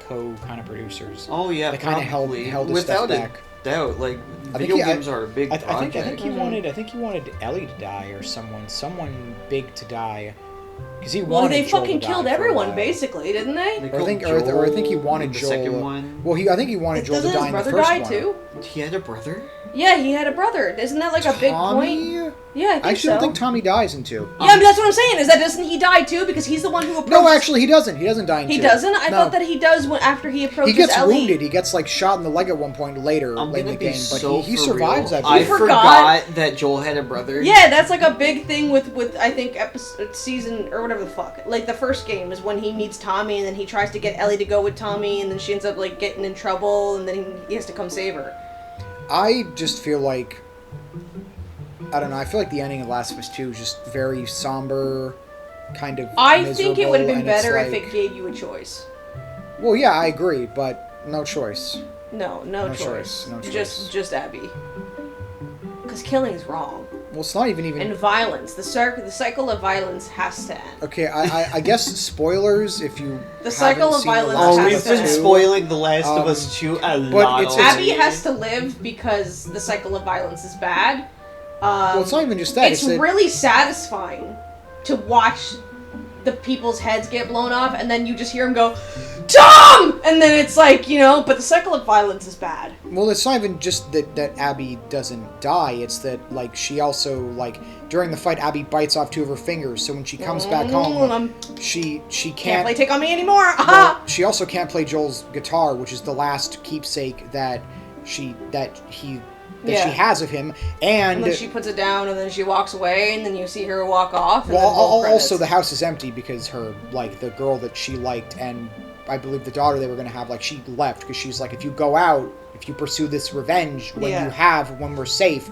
co kind of producers. Oh yeah, they kind of held his stuff back. Doubt, like video games are a big project. I think he wanted Ellie to die or someone big to die. Because he well, wanted they Joel fucking to killed die for a everyone, while. basically, didn't they? They Or I think he wanted the Joel. second one. Well, I think he wanted Joel to Doesn't die his in the brother first die one. too? He had a brother? Yeah, he had a brother. Isn't that like a big point? Yeah, I think I actually so. don't think Tommy dies in 2. Yeah, but that's what I'm saying. Is that doesn't he die too? Because he's the one who approaches. No, actually, he doesn't. He doesn't die in 2. He doesn't. I No. thought that he does after he approaches He gets Ellie. wounded. He gets like shot in the leg at one point later I'm late in gonna the be game, but so he for survives real. that. I You forgot that Joel had a brother. Yeah, that's like a big thing with I think season or whatever the fuck. Like the first game is when he meets Tommy and then he tries to get Ellie to go with Tommy and then she ends up like getting in trouble and then he has to come save her. I just feel like, I don't know, I feel like the ending of Last of Us 2 is just very somber, kind of I think it would have been miserable, and it's better if like- it gave you a choice. Well, yeah, I agree, but no choice. No choice. No choice. Just Abby. Because killing is wrong. Well, it's not even... And violence. The cycle of violence has to end. Okay, I guess spoilers if you The cycle haven't of seen The violence Last Oh, of has we've Us to been end. 2. spoiling The Last of Us 2 a but lot. it's- Abby already. has to live because the cycle of violence is bad. Well, it's not even just that. It's that- really satisfying to watch the people's heads get blown off, and then you just hear them go, Tom! And then it's like, but the cycle of violence is bad. Well, it's not even just that Abby doesn't die. It's that, like, she also, like, during the fight, Abby bites off 2 of her fingers, so when she comes back home, she Can't can't... play Take On Me anymore! well, Aha! she also can't play Joel's guitar, which is the last keepsake that she has of him, And then she puts it down, and then she walks away, and then you see her walk off. And then roll also credits. the house is empty because her, like, the girl that she liked and I believe the daughter they were going to have, like, she left because she's like, if you go out, if you pursue this revenge when we're safe,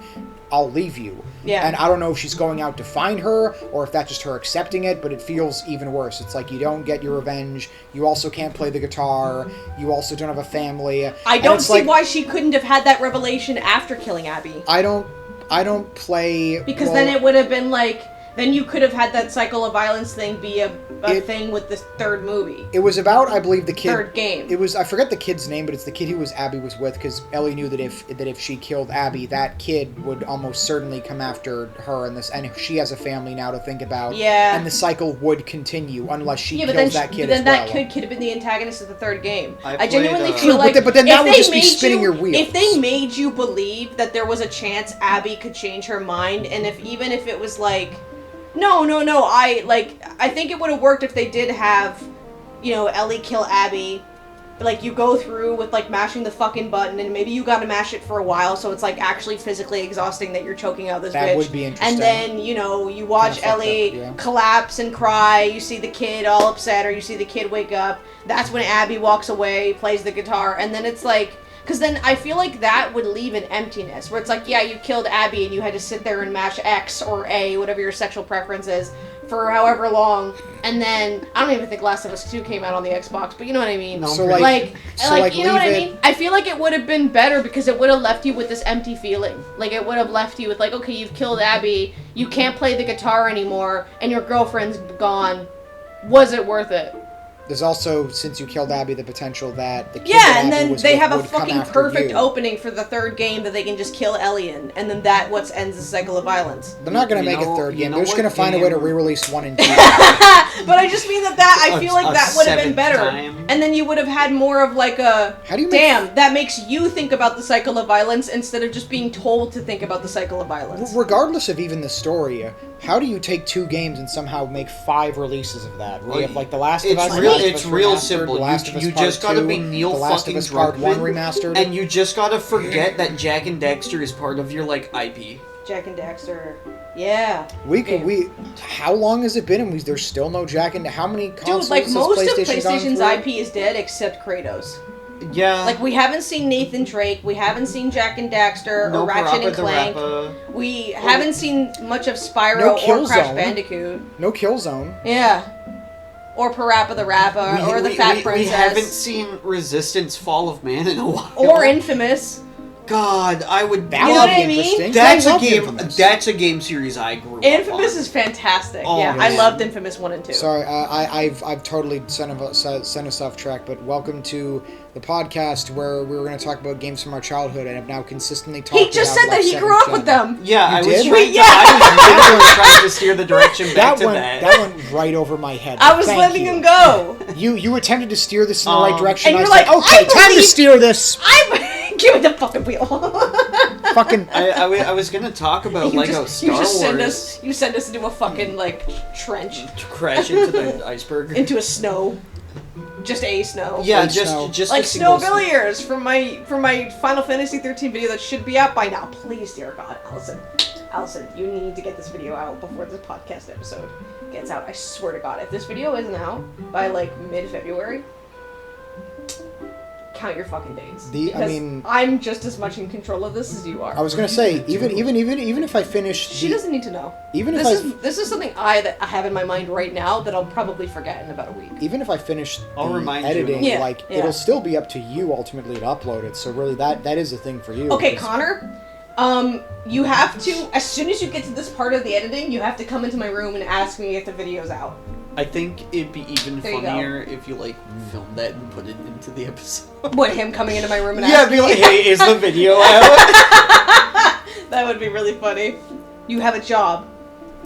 I'll leave you. Yeah. And I don't know if she's going out to find her or if that's just her accepting it, but it feels even worse. It's like you don't get your revenge, you also can't play the guitar, you also don't have a family. I don't see why she couldn't have had that revelation after killing Abby. I don't play... Because then it would have been like... Then you could have had that cycle of violence thing be a thing with the third movie. It was about, I believe, the kid... Third game. It was... I forget the kid's name, but it's the kid who Abby was with, because Ellie knew that if she killed Abby, that kid would almost certainly come after her, and she has a family now to think about. Yeah. And the cycle would continue unless she kills that kid but then as well. that kid could have been the antagonist of the third game. I I genuinely played, feel True, like... but then that if would they just be made spinning your wheels. If they made you believe that there was a chance Abby could change her mind, and even if it was like... No, I think it would have worked if they did have, Ellie kill Abby. Like, you go through with, like, mashing the fucking button, and maybe you gotta mash it for a while, so it's, like, actually physically exhausting that you're choking out this bitch. That would be interesting. And then, you watch Kinda fucked Ellie up, yeah. collapse and cry, you see the kid all upset, or you see the kid wake up. That's when Abby walks away, plays the guitar, and then it's like... Because then I feel like that would leave an emptiness, where it's like, yeah, you killed Abby and you had to sit there and mash X or A, whatever your sexual preference is, for however long, and then, I don't even think Last of Us 2 came out on the Xbox, but you know what I mean? No, So, I'm like, you know what I leave it- mean? I feel like it would have been better because it would have left you with this empty feeling. Like, it would have left you with, like, okay, you've killed Abby, you can't play the guitar anymore, and your girlfriend's gone. Was it worth it? There's also, since you killed Abby, the potential that the kid Yeah, that and Abby then was they with have a would come fucking after perfect you. opening for the third game that they can just kill Ellie in, and then that what ends the cycle of violence. They're not going to You make a know- third you game. know They're just what going to find a way to game- re-release 1 and 2. But I just mean that I feel like A that would have been seventh better. time. And then you would have had more of like a, How do you make- damn, that makes you think about the cycle of violence instead of just being told to think about the cycle of violence. Regardless of even the story, how do you take 2 games and somehow make 5 releases of that? We have like The Last of Us. It's real Remastered, simple. The Last of Us You Part just gotta 2, be Neil The Last fucking of Us Part 1 Druckmann, remastered. and you just gotta forget that Jack and Daxter is part of your like IP. Jack and Daxter. Yeah. How long has it been and there's still no Jack and how many consoles Dude, like has most of PlayStation gone PlayStation's through? IP is dead except Kratos. Yeah. Like we haven't seen Nathan Drake, we haven't seen Jack and Daxter no or Ratchet Parappa and the Clank. Rappa. We haven't seen much of Spyro No or Killzone. Crash Bandicoot. No Killzone. Yeah. Or Parappa the Rappa, or the Fat Princess. We haven't seen Resistance Fall of Man in a while. Or Infamous. God, I would. That You know would what be I mean? interesting. That's I a love game. Infamous. That's a game series I grew up Infamous on. is fantastic. Oh, yeah, I man. loved Infamous 1 and 2. Sorry, I've totally sent us off track, but welcome to the podcast where we were going to talk about games from our childhood and have now consistently talked He just about said that he grew up with them. Yeah, You I did? was trying Wait, to. yeah. I was literally trying to steer the direction back That to went that. that went right over my head. I was Thank letting you. him go. You attempted to steer this in the right direction. And I you're said, like, okay, I time to believe- steer this. Give me the fucking wheel. Fucking. I was gonna talk about Lego Star Wars. Send us into a fucking like trench, Crash into the iceberg. into a snow, just a snow. Yeah, Like snow. just Like a single Snowvilliers from my Final Fantasy 13 video that should be out by now. Please, dear God, Allison, you need to get this video out before this podcast episode gets out. I swear to God, if this video isn't out by like mid-February, count your fucking days. Because I'm just as much in control of this as you are. I was gonna say, even if I finish, She doesn't need to know. Even if This is something I have in my mind right now that I'll probably forget in about a week. even if I finish I'll the remind you. editing, Yeah, like yeah. it'll still be up to you ultimately to upload it. So really, that is a thing for you. Okay, because- Connor, you have to, as soon as you get to this part of the editing, you have to come into my room and ask me if the video's out. I think it'd be even There you go. funnier if you like filmed that and put it into the episode. What, him coming into my room and Yeah, asking be like, me? hey, is the video out? That would be really funny. You have a job.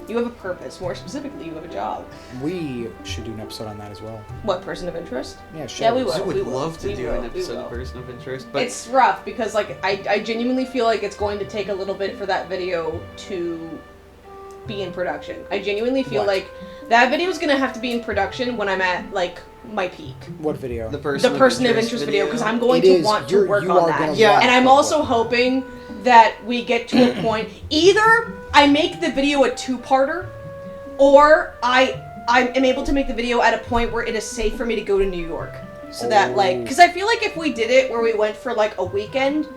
You have a purpose. More specifically, you have a job. We should do an episode on that as well. What, person of interest? Yeah, sure. Yeah, we will. I would we will. love to We do will. an We episode will. of Person of Interest, but It's rough because like I genuinely feel like it's going to take a little bit for that video to be in production. I genuinely feel What? like that video is gonna have to be in production when I'm at like my peak. What video? the The person, person of interest video because I'm going It to is. want to You're- work you on are that. gonna Yeah. want And I'm to also work. hoping that we get to a point either I make the video a two-parter or I am able to make the video at a point where it is safe for me to go to New York. So that like Oh. cuz I feel like if we did it where we went for like a weekend,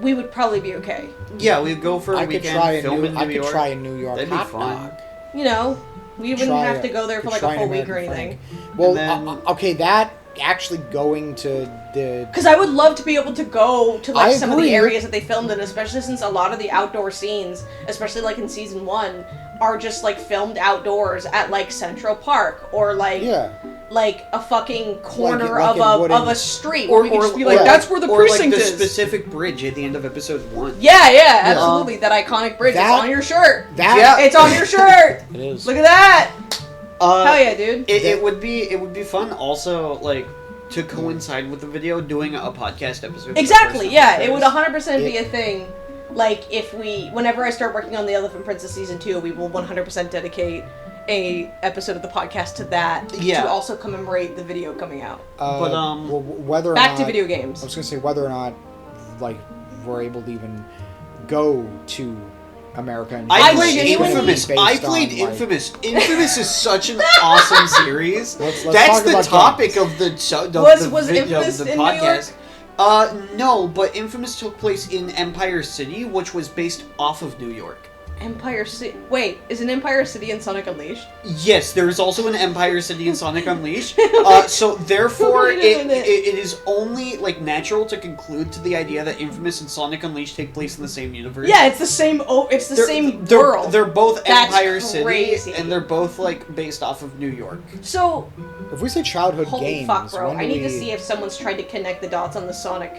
we would probably be okay. Yeah, we'd go for a I could weekend, try in film New. in New I could York. try in New York. That'd be Hot fun. dog. You know, we wouldn't Try have it. to go there for Could like try a an full week or American anything. Frank. Well, And then- okay, that actually going to the Because I would love to be able to go to like I some of the agree. areas that they filmed in, especially since a lot of the outdoor scenes, especially like in season 1, are just like filmed outdoors at like Central Park or like yeah. like a fucking corner like in of Wooding. a street Or where we could just be like, or- that's where the or precinct like the is. specific bridge at the end of episode 1. Yeah, absolutely. That iconic bridge. that- It's on your shirt. That Yeah. It's on your shirt. it is. Look at that. Hell yeah, dude. It would be fun also like to coincide with the video doing a podcast episode. for Exactly, Person of yeah. It would Interest. 100% be a thing. Like, if whenever I start working on The Elephant Princess Season 2, we will 100% dedicate a episode of the podcast to that. Yeah. To also commemorate the video coming out. But, well, whether or Back not, to video I games. was gonna say whether or not, like, we're able to even go to America. And I I played genuinely- Infamous. based I played on, like- Infamous. Infamous is such an awesome series. Let's That's talk the about topic games. of the show. Was Infamous the in New podcast. No, but Infamous took place in Empire City, which was based off of New York. Empire City. Wait, is an Empire City in Sonic Unleashed? Yes, there is also an Empire City in Sonic Unleashed. So therefore, Wait a it minute. is only like natural to conclude to the idea that Infamous and Sonic Unleashed take place in the same universe. Yeah, it's the same. It's the same they're, world. They're both That's Empire crazy. City, and they're both like based off of New York. So, If we say childhood holy games, fuck, bro! when I do need to we- see if someone's tried to connect the dots on the Sonic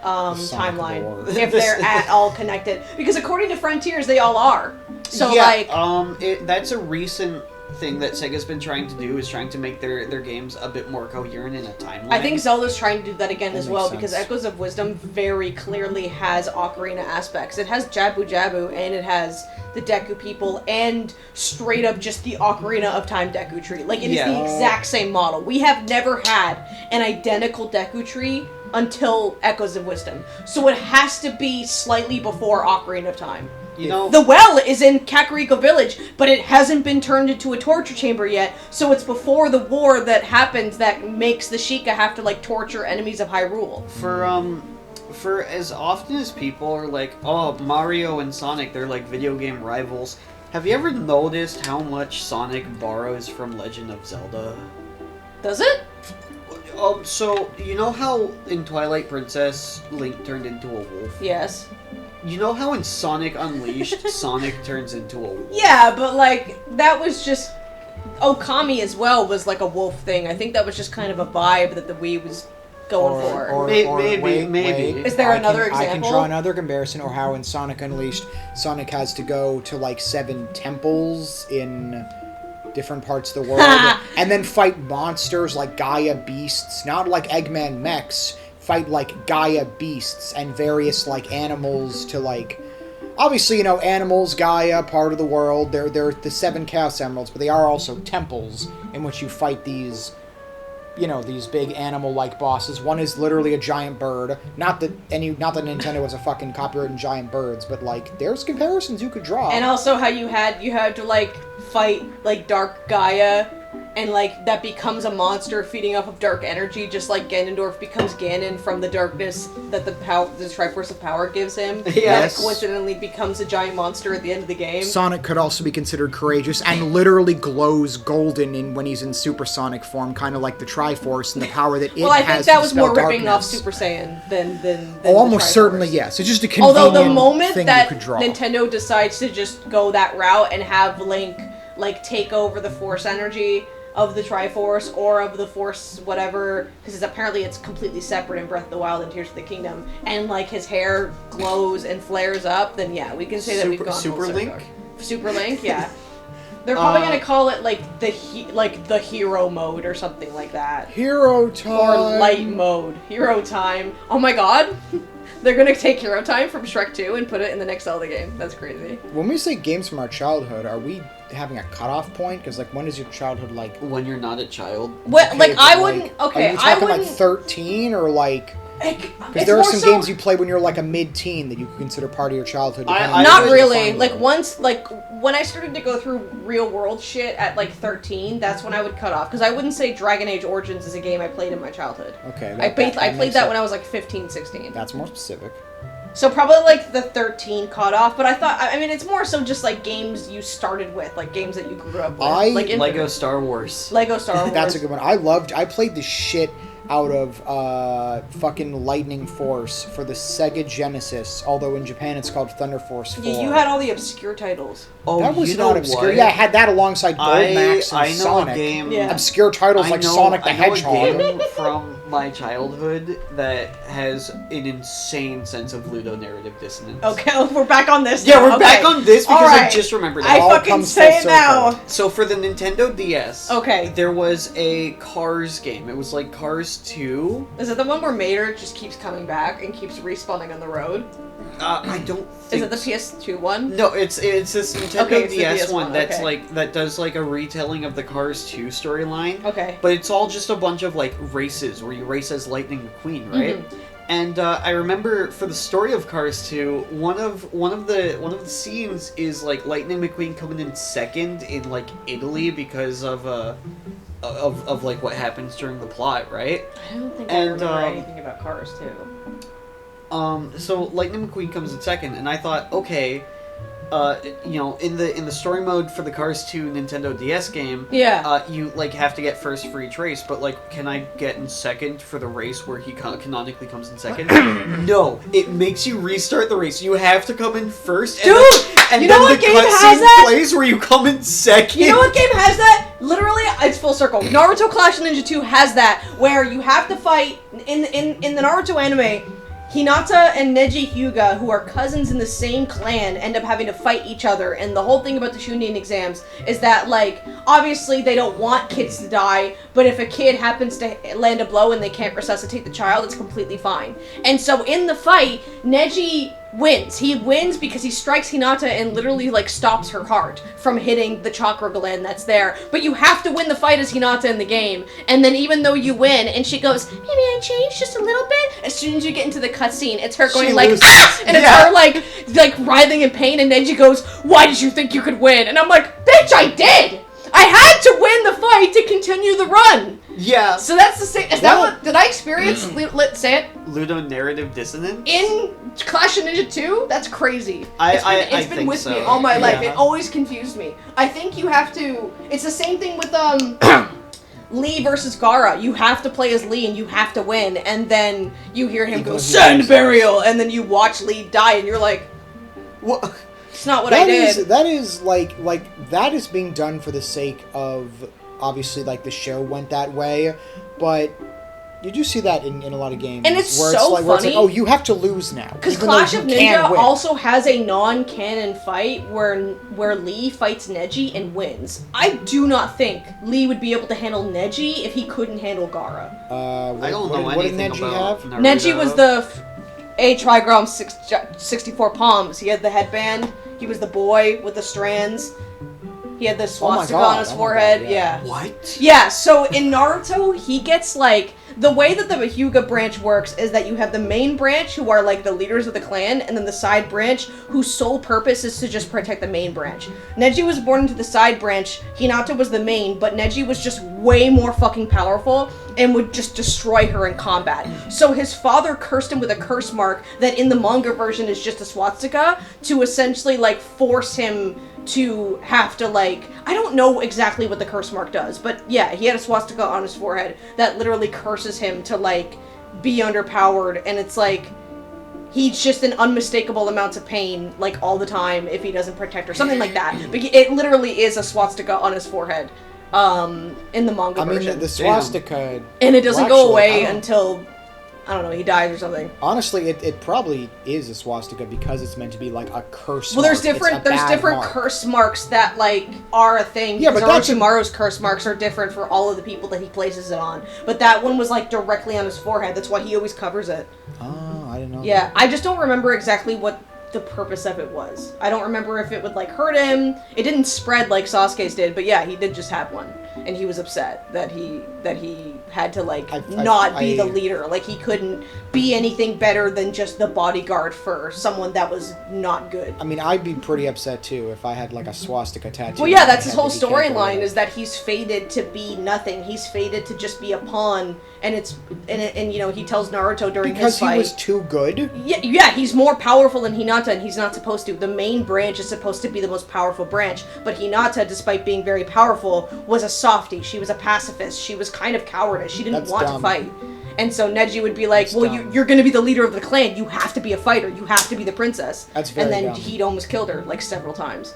Sonic timeline, lore. if they're at all connected. Because according to Frontiers, they all are. So yeah, like, that's a recent thing that Sega's been trying to do, is trying to make their games a bit more coherent in a timeline. I think Zelda's trying to do that again That as makes well, sense. because Echoes of Wisdom very clearly has Ocarina aspects. It has Jabu Jabu, and it has the Deku people, and straight up just the Ocarina of Time Deku tree. Like, it is Yeah. the exact same model. We have never had an identical Deku tree until Echoes of Wisdom. So it has to be slightly before Ocarina of Time. You know, The well is in Kakariko Village, but it hasn't been turned into a torture chamber yet, so it's before the war that happens that makes the Sheikah have to, like, torture enemies of Hyrule. for as often as people are like, oh, Mario and Sonic, they're like video game rivals. Have you ever noticed how much Sonic borrows from Legend of Zelda? Does it? So you know how in Twilight Princess Link turned into a wolf? Yes. You know how in Sonic Unleashed Sonic turns into a wolf? Yeah, but, like, that was just... Okami as well was, like, a wolf thing. I think that was just kind of a vibe that the Wii was going for. Maybe. Is there another I can example? draw another comparison, or how in Sonic Unleashed, Sonic has to go to like 7 temples in different parts of the world, and then fight monsters like Gaia beasts, not like Eggman mechs, fight like Gaia beasts and various like animals to like... Obviously, you know, animals, Gaia, part of the world, they're the 7 Chaos Emeralds, but they are also temples in which you fight these... You know, these big animal-like bosses. One is literally a giant bird. Not that Nintendo was a fucking copyright in giant birds, but like, there's comparisons you could draw. And also how you had to, like, fight, like, Dark Gaia, and, like, that becomes a monster feeding off of dark energy, just like Ganondorf becomes Ganon from the darkness that the Triforce of Power gives him. Yes. That coincidentally becomes a giant monster at the end of the game. Sonic could also be considered courageous and literally glows golden when he's in supersonic form, kind of like the Triforce and the power that it Well, I think has that to was dispel more ripping off darkness. Super Saiyan than Oh, the almost Triforce. certainly, yes. It's just a convenient Although the moment thing that you could draw. Nintendo decides to just go that route and have Link, like, take over the Force energy of the Triforce or of the Force whatever, because apparently it's completely separate in Breath of the Wild and Tears of the Kingdom, and, like, his hair glows and flares up, then yeah, we can say that we've gone Super full Link? circle. Super Link, yeah. They're probably gonna call it, like, the hero mode or something like that. Hero time! Or light mode. Hero time. Oh my god! They're gonna take Hero Time from Shrek 2 and put it in the next Zelda game. That's crazy. When we say games from our childhood, are we having a cutoff point? Because, like, when is your childhood, like... When you're not a child. Well, okay, like, but, I wouldn't... Okay, Are you I talking, wouldn't... like, 13, or, like... Because there are some games you play when you're, like, a mid-teen that you could consider part of your childhood. depending on Not how you really. define Like, it. once, like, when I started to go through real-world shit at, like, 13, that's when I would cut off. Because I wouldn't say Dragon Age Origins is a game I played in my childhood. Okay, I played makes that it- when I was, like, 15, 16. That's more specific. So probably, like, the 13 cut off, but I mean, it's more so just, like, games you started with, like, games that you grew up with. Like Lego Star Wars. Lego Star Wars. That's a good one. I played the shit out of fucking Lightning Force for the Sega Genesis, although in Japan it's called Thunder Force 4. You had all the obscure titles. Oh, That was you know not obscure. what? Yeah, I had that alongside Gold Max and I know Sonic. a game. Yeah. Obscure titles like Sonic the I know Hedgehog. a game from my childhood that has an insane sense of ludonarrative dissonance. Okay, we're back on this Yeah, now. we're Okay. back on this because I Alright. just remembered I that. all fucking comes say full it now. circle. So for the Nintendo DS, Okay. there was a Cars game. It was like Cars 2. Is it the one where Mater just keeps coming back and keeps respawning on the road? I don't Is think it the PS2 one? No, it's this Nintendo Okay, it's the DS DS one one, that's okay. like that does like a retelling of the Cars 2 storyline. Okay. But it's all just a bunch of like races where you race as Lightning McQueen, right? Mhm. And I remember for the story of Cars 2, one of the scenes is like Lightning McQueen coming in second in like Italy because of like what happens during the plot, right? I don't think And, I remember anything about Cars 2. So Lightning McQueen comes in second, and I thought, okay, in the story mode for the Cars 2 Nintendo DS game, you like have to get first for each race, but like, can I get in second for the race where he canonically comes in second? No, it makes you restart the race. You have to come in first, dude. And you know then what the game has cutscene that? plays where you come in second. You know what game has that? Literally, it's full circle. Naruto Clash of Ninja 2 has that, where you have to fight in the Naruto anime. Hinata and Neji Hyuga, who are cousins in the same clan, end up having to fight each other. And the whole thing about the Chunin exams is that, like, obviously they don't want kids to die, but if a kid happens to land a blow and they can't resuscitate the child, it's completely fine. And so in the fight, Neji wins. He wins because he strikes Hinata and literally, like, stops her heart from hitting the chakra gland that's there. But you have to win the fight as Hinata in the game. And then even though you win, and she goes, maybe I changed just a little bit, as soon as you get into the cutscene, it's her going like, ah! And it's her like writhing in pain, and Neji goes, why did you think you could win? And I'm like, bitch, I did! I had to win the fight to continue the run! Yeah. So that's the same. Is that what, did I experience, let's say it? Ludonarrative dissonance? In Clash of Ninja 2? That's crazy. It's been think with so. me all my life. Yeah. It always confused me. I think you have to, it's the same thing with, Lee versus Gaara. You have to play as Lee and you have to win, and then you hear him go, send burial, and then you watch Lee die, and you're like, what? It's not what I did. That is like that is being done for the sake of, obviously, like, the show went that way, but you do see that in a lot of games. And it's where so it's like, where it's funny. like, oh, you have to lose now. Because Clash of Ninja also has a non-canon fight where Lee fights Neji and wins. I do not think Lee would be able to handle Neji if he couldn't handle Gaara. I don't know what did anything Neji about have? Naruto. Neji was the A Trigram 64 palms. He had the headband. He was the boy with the strands. He had the swastika on his forehead. Yeah. What? Yeah, so in Naruto, he gets, like, the way that the Hyuga branch works is that you have the main branch, who are, like, the leaders of the clan, and then the side branch, whose sole purpose is to just protect the main branch. Neji was born into the side branch, Hinata was the main, but Neji was just way more fucking powerful and would just destroy her in combat. So his father cursed him with a curse mark that in the manga version is just a swastika to essentially, like, force him to have to, like, I don't know exactly what the curse mark does, but yeah, he had a swastika on his forehead that literally curses him to, like, be underpowered, and it's like, he's just in unmistakable amounts of pain, like, all the time if he doesn't protect her, something like that. But it literally is a swastika on his forehead, in the manga version. I mean, the swastika... And it doesn't go away until, I don't know, he dies or something. Honestly, it probably is a swastika because it's meant to be like a curse. Well, there's different curse marks that, like, are a thing. Yeah, but Orochimaru's curse marks are different for all of the people that he places it on. But that one was, like, directly on his forehead. That's why he always covers it. Oh, I didn't know. Yeah, I just don't remember exactly what the purpose of it was. I don't remember if it would, like, hurt him. It didn't spread like Sasuke's did, but yeah, he did just have one. And he was upset that he had to, like, not be the leader. Like, he couldn't be anything better than just the bodyguard for someone that was not good. I mean, I'd be pretty upset, too, if I had, like, a swastika tattoo. Well, yeah, that's his whole storyline, is that he's fated to be nothing. He's fated to just be a pawn, and you know, he tells Naruto during his fight... Because he was too good? Yeah, he's more powerful than Hinata, and he's not supposed to. The main branch is supposed to be the most powerful branch, but Hinata, despite being very powerful, was a softie. She was a pacifist. She was kind of cowardice. She didn't want to fight. And so Neji would be like, you're going to be the leader of the clan. You have to be a fighter. You have to be the princess. That's very And then dumb. he'd almost killed her, like, several times.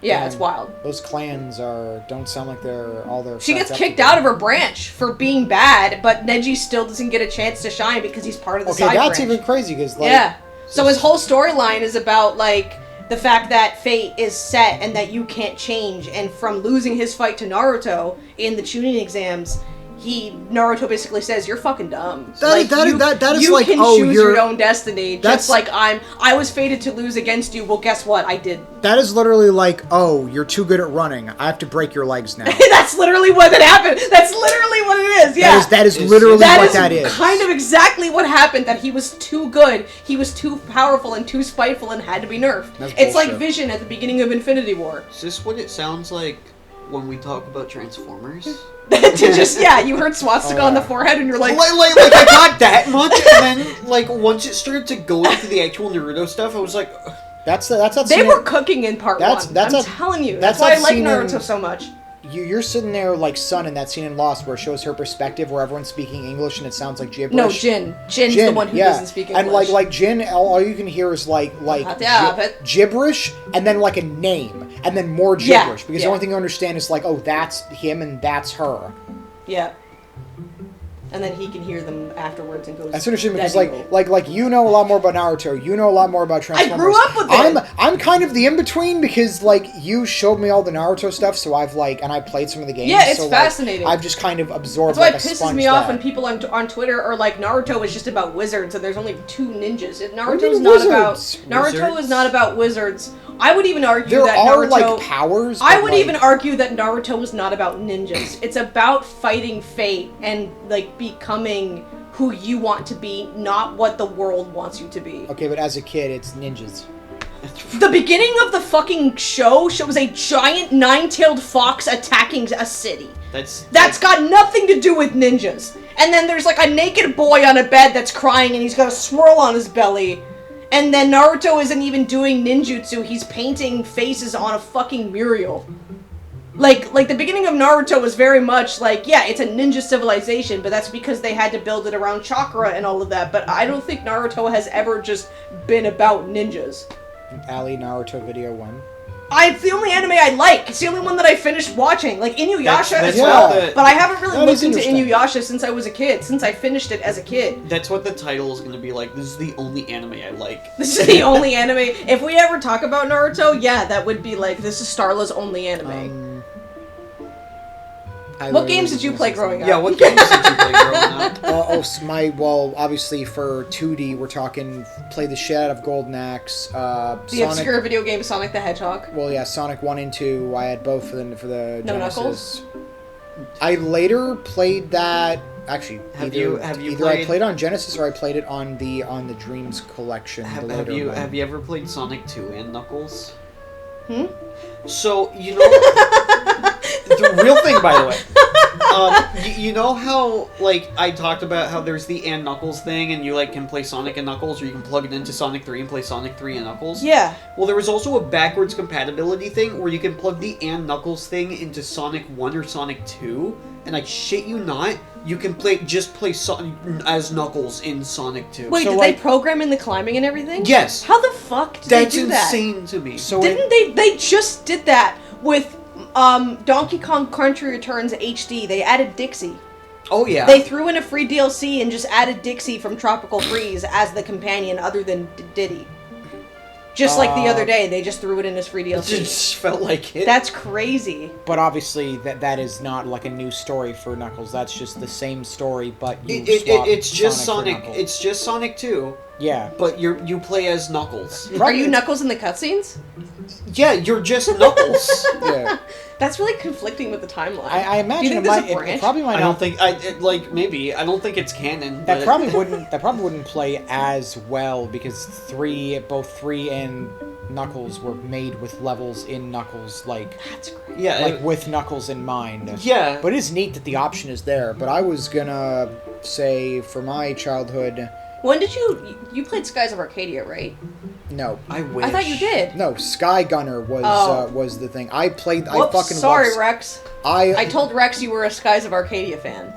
Yeah, it's wild. Those clans don't sound like they're all their... She gets kicked out of her branch for being bad, but Neji still doesn't get a chance to shine because he's part of the side branch. Okay, that's even crazy, because, like... Yeah. So his whole storyline is about, like, the fact that fate is set and that you can't change. And from losing his fight to Naruto in the Chunin exams, Naruto basically says, you're fucking dumb. You can choose your own destiny. Just like I was fated to lose against you. Well, guess what? I did. That is literally like, oh, you're too good at running. I have to break your legs now. That's literally what happened. That's literally what it is. Yeah. That is literally what that is. Kind of exactly what happened. That he was too good. He was too powerful and too spiteful and had to be nerfed. It's like Vision at the beginning of Infinity War. Is this what it sounds like when we talk about Transformers? You heard swastika on the forehead and you're like I got that much, and then, like, once it started to go into the actual Naruto stuff, I was like, That's that They scene were cooking in part That's- 1. that's I'm a- telling you. that's That's why I that like scene Naruto in- so much. You're sitting there like Sun in that scene in Lost where it shows her perspective where everyone's speaking English and it sounds like gibberish. No, Jin. Jin's the one who doesn't speak English. And like Jin, all you can hear is like gibberish and then like a name and then more gibberish because the only thing you understand is like, oh, that's him and that's her. Yeah. And then he can hear them afterwards and goes. That's interesting because "That like you know a lot more about Naruto, you know a lot more about Transformers. I grew up with it. I'm kind of the in between because like you showed me all the Naruto stuff, so I've like and I played some of the games. Yeah, it's so, fascinating. I've just kind of absorbed. That's why like, it a pisses sponge me off that. when people on Twitter are like, Naruto is just about wizards and there's only 2 ninjas. What do you Naruto's mean not about wizards? Naruto is not about wizards. I would even argue There that are Naruto. like powers. I but, would like, even argue that Naruto is not about ninjas. It's about fighting fate and like becoming who you want to be, not what the world wants you to be. Okay, but as a kid, it's ninjas. The beginning of the fucking show shows a giant 9-tailed fox attacking a city. That's got nothing to do with ninjas. And then there's like a naked boy on a bed that's crying and he's got a swirl on his belly. And then Naruto isn't even doing ninjutsu, he's painting faces on a fucking mural. Like the beginning of Naruto was very much like, yeah, it's a ninja civilization, but that's because they had to build it around chakra and all of that. But I don't think Naruto has ever just been about ninjas. Ali Naruto video 1. It's the only anime I like. It's the only one that I finished watching. Like Inuyasha That's as well. what But I haven't really That looked is into interesting. Inuyasha since I was a kid. Since I finished it as a kid. That's what the title is going to be like. This is the only anime I like. This is the only anime. If we ever talk about Naruto, yeah, that would be like, this is Starla's only anime. What games did you play growing up? Yeah, what games did you play growing up? Obviously for 2D, we're talking play the shit out of Golden Axe. The Sonic, obscure video game Sonic the Hedgehog. Well, yeah, Sonic 1 and 2. I had both for the No Genesis. I later played that. Actually, Have either you I played- played it on Genesis or I played it on the Dreams collection. Have later you one. have you ever played Sonic 2 and Knuckles? So, you know, the real thing, by the way. You know how, like, I talked about how there's the and Knuckles thing, and you, like, can play Sonic and Knuckles, or you can plug it into Sonic 3 and play Sonic 3 and Knuckles? Yeah. Well, there was also a backwards compatibility thing, where you can plug the and Knuckles thing into Sonic 1 or Sonic 2, and I shit you not, you can play as Knuckles in Sonic 2. Wait, So, did like- they program in the climbing and everything? Yes. How the fuck did That's they do that? insane to me. So Didn't they just did that with Donkey Kong Country Returns HD. They added Dixie. Oh, yeah. They threw in a free DLC and just added Dixie from Tropical Freeze as the companion other than Diddy. Just like the other day, they just threw it in as free It DLC. just felt like it. That's crazy. But obviously, that is not like a new story for Knuckles. That's just the same story, but you It's just Sonic. Sonic. It's just Sonic 2, Yeah. but you play as Knuckles. Are you Knuckles in the cutscenes? Yeah, you're just Knuckles. Yeah. That's really conflicting with the timeline. I imagine Do you think it there's might. a It branch? probably might I not. don't think maybe. I don't think it's canon. That but probably wouldn't. That probably wouldn't play as well because both 3 and Knuckles were made with levels in Knuckles, like That's great. Yeah. like with Knuckles in mind. Yeah. But it is neat that the option is there. But I was gonna say for my childhood, When did you played Skies of Arcadia, right? no. I wish. I thought you did. No, Sky Gunner was the thing. I played. Whoops, I fucking sorry, loved, Rex. I I told Rex you were a Skies of Arcadia fan.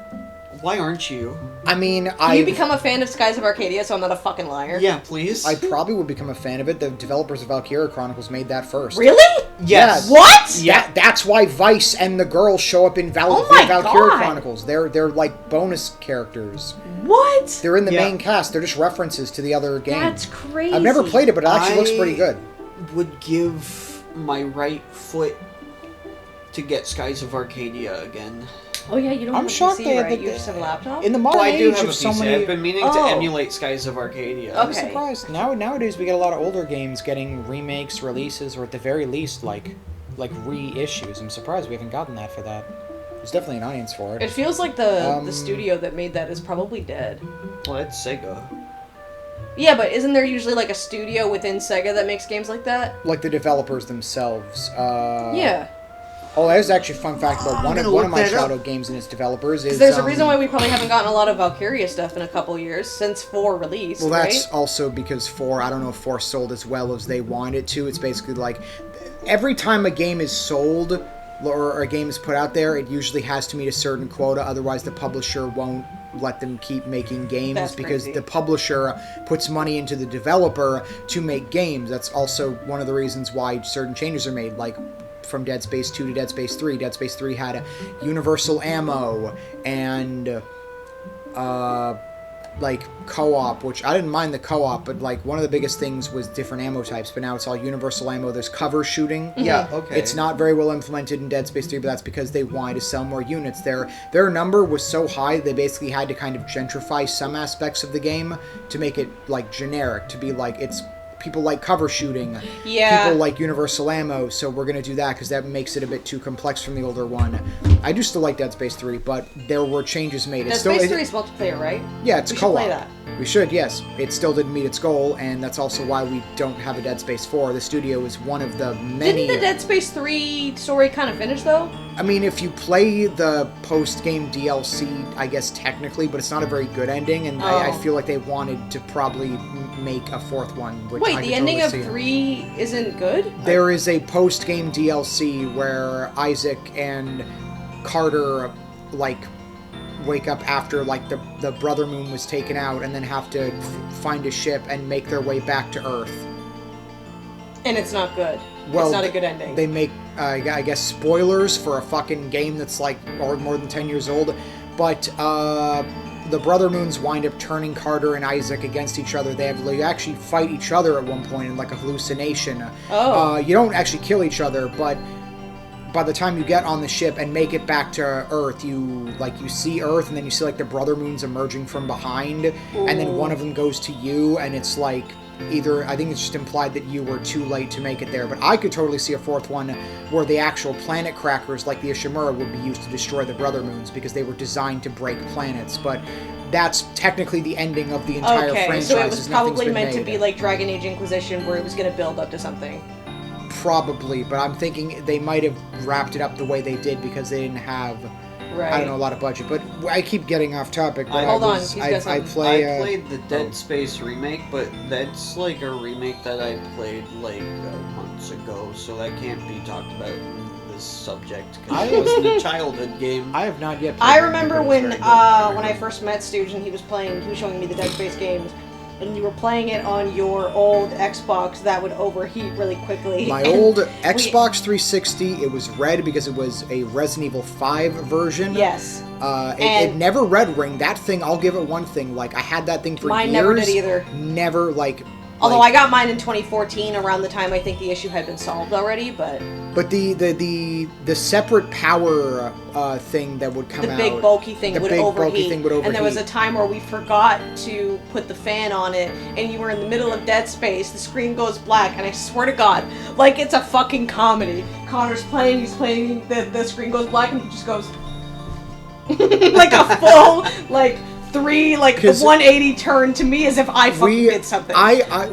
Why aren't you? I mean, Can you become a fan of Skies of Arcadia so I'm not a fucking liar? Yeah, please. I probably would become a fan of it. The developers of Valkyria Chronicles made that first. Really? Yes. What? Yeah. That's why Vice and the girl show up in Oh my Valkyria God. Chronicles. They're like bonus characters. What? They're in the Yeah. main cast. They're just references to the other game. That's crazy. I've never played it, but it actually looks pretty good. Would give my right foot to get Skies of Arcadia again. Oh yeah, you don't I'm have a shocked PC, they had right? the- You just have a laptop? In the Oh, modern I do age have a of so PC. many, I've been meaning to Oh. emulate Skies of Arcadia. I'm Okay. surprised. Nowadays we get a lot of older games getting remakes, releases, or at the very least like reissues. I'm surprised we haven't gotten that for that. There's definitely an audience for It it. feels like the studio that made that is probably dead. Well, that's Sega. Yeah, but isn't there usually like a studio within Sega that makes games like that? Like the developers themselves. Yeah. Oh, there's actually a fun fact about one of my that up. childhood games and its developers is... There's a reason why we probably haven't gotten a lot of Valkyria stuff in a couple years, since 4 released, Well, that's right? also because 4, I don't know if 4 sold as well as they wanted it to. It's basically like, every time a game is sold, or a game is put out there, it usually has to meet a certain quota, otherwise the publisher won't let them keep making games. That's because crazy. the publisher puts money into the developer to make games. That's also one of the reasons why certain changes are made, like from Dead Space 2 to Dead Space 3. Dead Space 3 had a universal ammo and like co-op, which I didn't mind the co-op, but like one of the biggest things was different ammo types, but now it's all universal ammo. There's cover shooting. Yeah, okay. It's not very well implemented in Dead Space 3, but that's because they wanted to sell more units. Their number was so high, they basically had to kind of gentrify some aspects of the game to make it like generic, to be like, it's people like cover shooting, Yeah. people like universal ammo, so we're going to do that because that makes it a bit too complex from the older one. I do still like Dead Space 3, but there were changes made. Dead Space 3 is multiplayer, right? Yeah, it's We should co-op. play that. We should, yes. It still didn't meet its goal, and that's also why we don't have a Dead Space 4. The studio is one of the many... Didn't the Dead Space 3 story kind of finish, though? I mean, if you play the post-game DLC, I guess technically, but it's not a very good ending, and I Oh. feel like they wanted to probably make a fourth one. Which Wait, I the could ending totally of see. 3 isn't good? There is a post-game DLC where Isaac and Carter, like, wake up after, like, the Brother Moon was taken out and then have to find a ship and make their way back to Earth. And it's not good. Well, it's not a good ending. They make, I guess, spoilers for a fucking game that's, like, or more than 10 years old. But, the Brother Moons wind up turning Carter and Isaac against each other. They actually fight each other at one point in, like, a hallucination. Oh. You don't actually kill each other, but by the time you get on the ship and make it back to Earth, you see Earth, and then you see, like, the Brother Moons emerging from behind, and then one of them goes to you, and it's, like, either, I think it's just implied that you were too late to make it there, but I could totally see a fourth one where the actual planet crackers, like the Ishimura, would be used to destroy the Brother Moons, because they were designed to break planets, but that's technically the ending of the entire Okay, franchise. so it was as nothing's probably been meant to made. be like Dragon Age Inquisition, where it was going to build up to something. Probably, but I'm thinking they might have wrapped it up the way they did because they didn't have, Right. I don't know, a lot of budget. But I keep getting off topic. But Hold on, I he's got something. play. I played the Dead Space remake, but that's like a remake that I played like months ago, so that can't be talked about in this subject because it wasn't a childhood game. I have not yet. Played I it, remember but it's when very good. when I first met Stooge and he was showing me the Dead Space games, and you were playing it on your old Xbox that would overheat really quickly. My And old Xbox 360, it was red because it was a Resident Evil 5 version. Yes. It And- never red ring. That thing, I'll give it one thing. Like, I had that thing for Mine years. never did either. Never, like... Although like, I got mine in 2014, around the time I think the issue had been solved already, but But the separate power thing that would come the out... big bulky thing the would big bulky overheat. thing would And there was a overheat. time where we forgot to put the fan on it, and you were in the middle of Dead Space, the screen goes black, and I swear to God, like it's a fucking comedy. Connor's playing, he's playing, the screen goes black, and he just goes... like a full, like... 180 turn to me as if I fucking did something.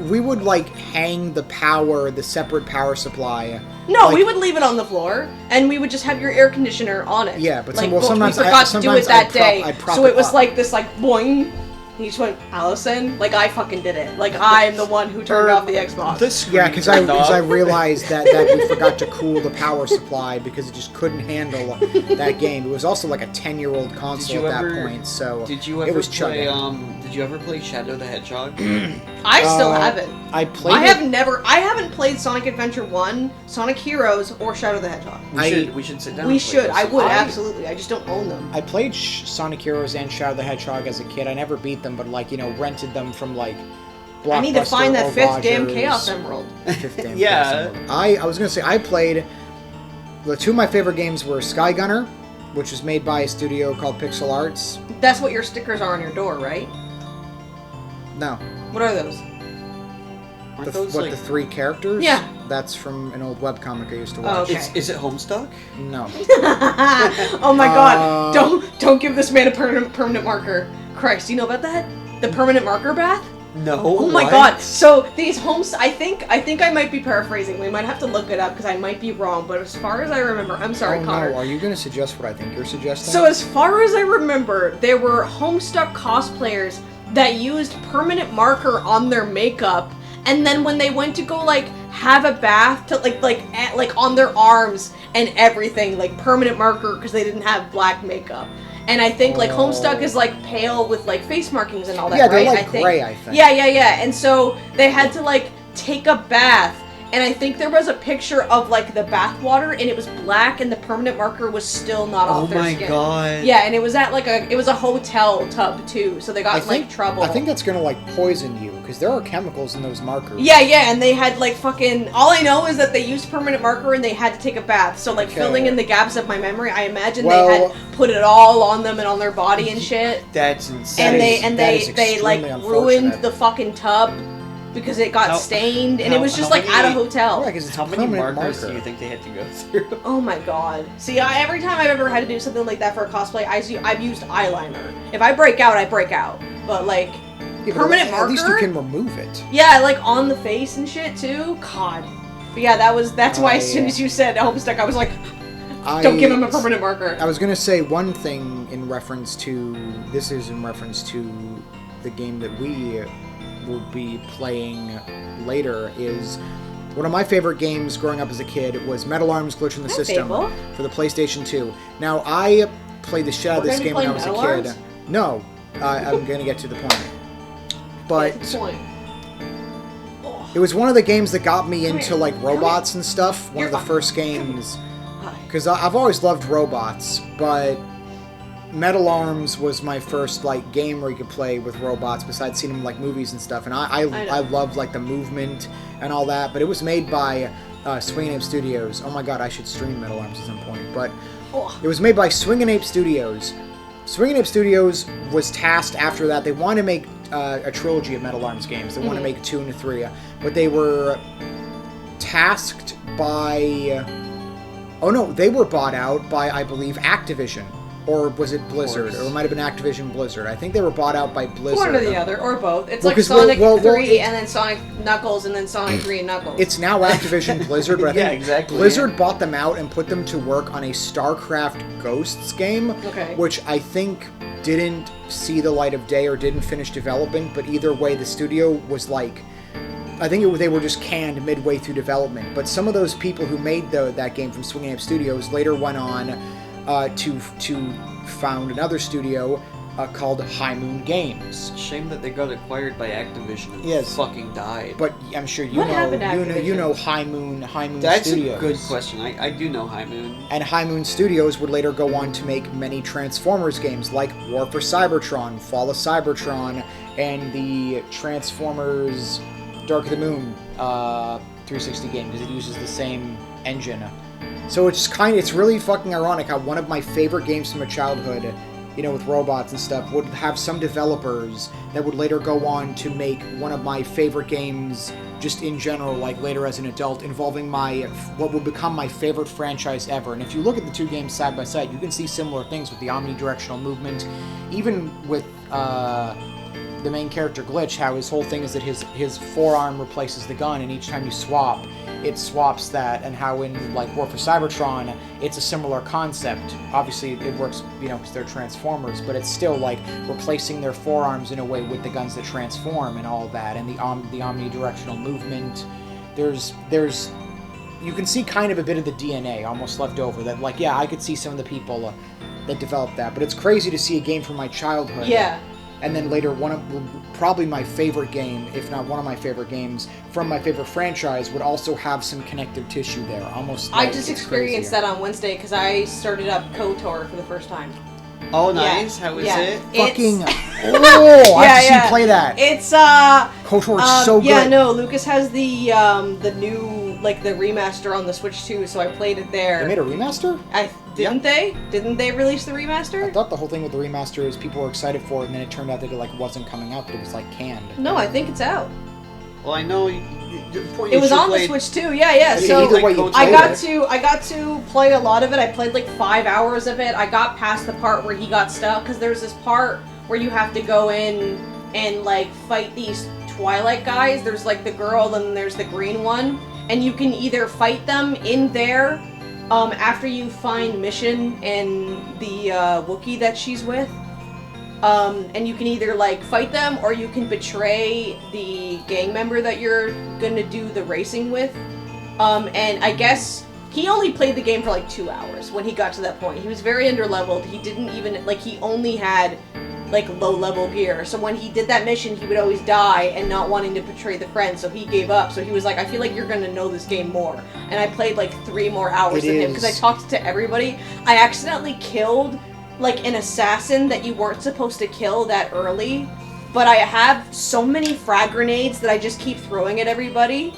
We would like hang the separate power supply. No, like- we would leave it on the floor, and we would just have your air conditioner on it. Yeah, but like, sometimes we forgot to do it that day, I'd prop so it was up. like this, like boing. He just went, Allison, like I fucking did it. Like I'm the one who turned off the Xbox. The screen Yeah, because turned off. I realized that we forgot to cool the power supply because it just couldn't handle that game. It was also like a 10-year-old console at that point, so Did you it ever was play? chugging. Did you ever play Shadow the Hedgehog? I still haven't. I played. I haven't played Sonic Adventure 1, Sonic Heroes, or Shadow the Hedgehog. We should sit down. We and play should. this I would sometime. absolutely. I just don't own them. I played Sonic Heroes and Shadow the Hedgehog as a kid. I never beat them, but like rented them from like. I need to find that Blockbuster, fifth damn Rogers. Chaos Emerald. Fifth damn Yeah. Chaos Emerald. I was gonna say I played. The two of my favorite games were Sky Gunner, which was made by a studio called Pixel Arts. That's what your stickers are on your door, right? No, What are those? Aren't those like? the three characters? Yeah. That's from an old webcomic I used to Oh, watch. okay. Is it Homestuck? No. Oh my god! Don't give this man a permanent marker. Christ, you know about that? The permanent marker bath? No. Oh my what? god! So these homes, I think I might be paraphrasing. We might have to look it up because I might be wrong. But as far as I remember, I'm sorry, Oh Connor. no, are you going to suggest what I think you're suggesting? So as far as I remember, there were Homestuck cosplayers that used permanent marker on their makeup, and then when they went to go like have a bath to like on their arms and everything, like permanent marker because they didn't have black makeup. And I think like Homestuck is like pale with like face markings and all that, yeah, right? they're like gray, I think. Yeah. And so they had to like take a bath. And I think there was a picture of like the bath water, and it was black, and the permanent marker was still not off their skin. Oh my god. Yeah, and it was at like a hotel tub too, so they got in like trouble. I think that's gonna like poison you because there are chemicals in those markers. Yeah, and they had like fucking. All I know is that they used permanent marker and they had to take a bath. So like filling in the gaps of my memory, I imagine they had put it all on them and on their body and shit. That's insane. And they like ruined the fucking tub. Because it got stained, and it was just like at a hotel. Yeah, how many markers do you think they had to go through? Oh my god. See, every time I've ever had to do something like that for a cosplay, I've used eyeliner. If I break out, I break out. But like, permanent marker? At least you can remove it. Yeah, like on the face and shit too. God. But yeah, that's why as soon as you said Homestuck, I was like, don't give him a permanent marker. I was gonna say one thing in reference to, this is in reference to the game that we will be playing later, is one of my favorite games growing up as a kid was Metal Arms Glitch in the System for the PlayStation 2. Now, I played the shit out of this game when I was a kid. No, I'm going to get to the point. But it was one of the games that got me into like robots and stuff. One of the first games. Because I've always loved robots, but Metal Arms was my first like game where you could play with robots besides seeing them like movies and stuff, and I loved like the movement and all that. But it was made by Swingin' Ape Studios. Oh my god, I should stream Metal Arms at some point. But it was made by Swingin' Ape Studios. Swingin' Ape Studios was tasked after that. They wanted to make a trilogy of Metal Arms games. They wanted to make 2 and 3, but they were tasked by. Oh no, they were bought out by, I believe, Activision. Or was it Blizzard? Or it might have been Activision Blizzard. I think they were bought out by Blizzard. One or the other, or both. It's like Sonic 3 and then Sonic Knuckles and then Sonic 3 and Knuckles. It's now Activision Blizzard, but I think exactly, Blizzard bought them out and put them to work on a StarCraft Ghosts game, which I think didn't see the light of day or didn't finish development, but either way, the studio was like... I think they were just canned midway through development. But some of those people who made that game from Swingin' Ape Studios later went on to found another studio called High Moon Games. Shame that they got acquired by Activision and fucking died. But I'm sure you know High Moon That's Studios. That's a good question. I do know High Moon. And High Moon Studios would later go on to make many Transformers games like War for Cybertron, Fall of Cybertron, and the Transformers Dark of the Moon 360 game because it uses the same engine. So it's really fucking ironic how one of my favorite games from my childhood, you know, with robots and stuff, would have some developers that would later go on to make one of my favorite games just in general, like later as an adult, involving what would become my favorite franchise ever. And if you look at the two games side by side, you can see similar things with the omnidirectional movement, even with the main character Glitch, how his whole thing is that his forearm replaces the gun, and each time you swap, it swaps that, and how in like War for Cybertron, it's a similar concept. Obviously, it works, you know, because they're Transformers, but it's still like replacing their forearms in a way with the guns that transform and all that, and the omnidirectional movement. There's you can see kind of a bit of the DNA almost left over. That like, yeah, I could see some of the people that developed that, but it's crazy to see a game from my childhood. Yeah. And then later, probably my favorite game, if not one of my favorite games, from my favorite franchise, would also have some connective tissue there. Almost. I just experienced that on Wednesday because I started up KOTOR for the first time. Oh, nice. Yeah. How is it? Fucking. I have to see you play that. It's KOTOR is so good. Yeah, no, Lucas has the new, like, the remaster on the Switch too, so I played it there. They made a remaster? Didn't they? Didn't they release the remaster? I thought the whole thing with the remaster is people were excited for it, and then it turned out that it like wasn't coming out, but it was like canned. No, I think it's out. Well, I know. It was on the Switch too. Yeah. So I got to play a lot of it. I played like 5 hours of it. I got past the part where he got stuck because there's this part where you have to go in and like fight these Twilight guys. There's like the girl, and there's the green one, and you can either fight them in there after you find Mission and the Wookiee that she's with. And you can either like fight them, or you can betray the gang member that you're gonna do the racing with. And I guess he only played the game for like 2 hours when he got to that point. He was very underleveled. He didn't even like, he only had like low level gear. So when he did that mission, he would always die and not wanting to betray the friend. So he gave up. So he was like, I feel like you're gonna know this game more. And I played like 3 more hours than him because I talked to everybody. I accidentally killed like an assassin that you weren't supposed to kill that early, but I have so many frag grenades that I just keep throwing at everybody.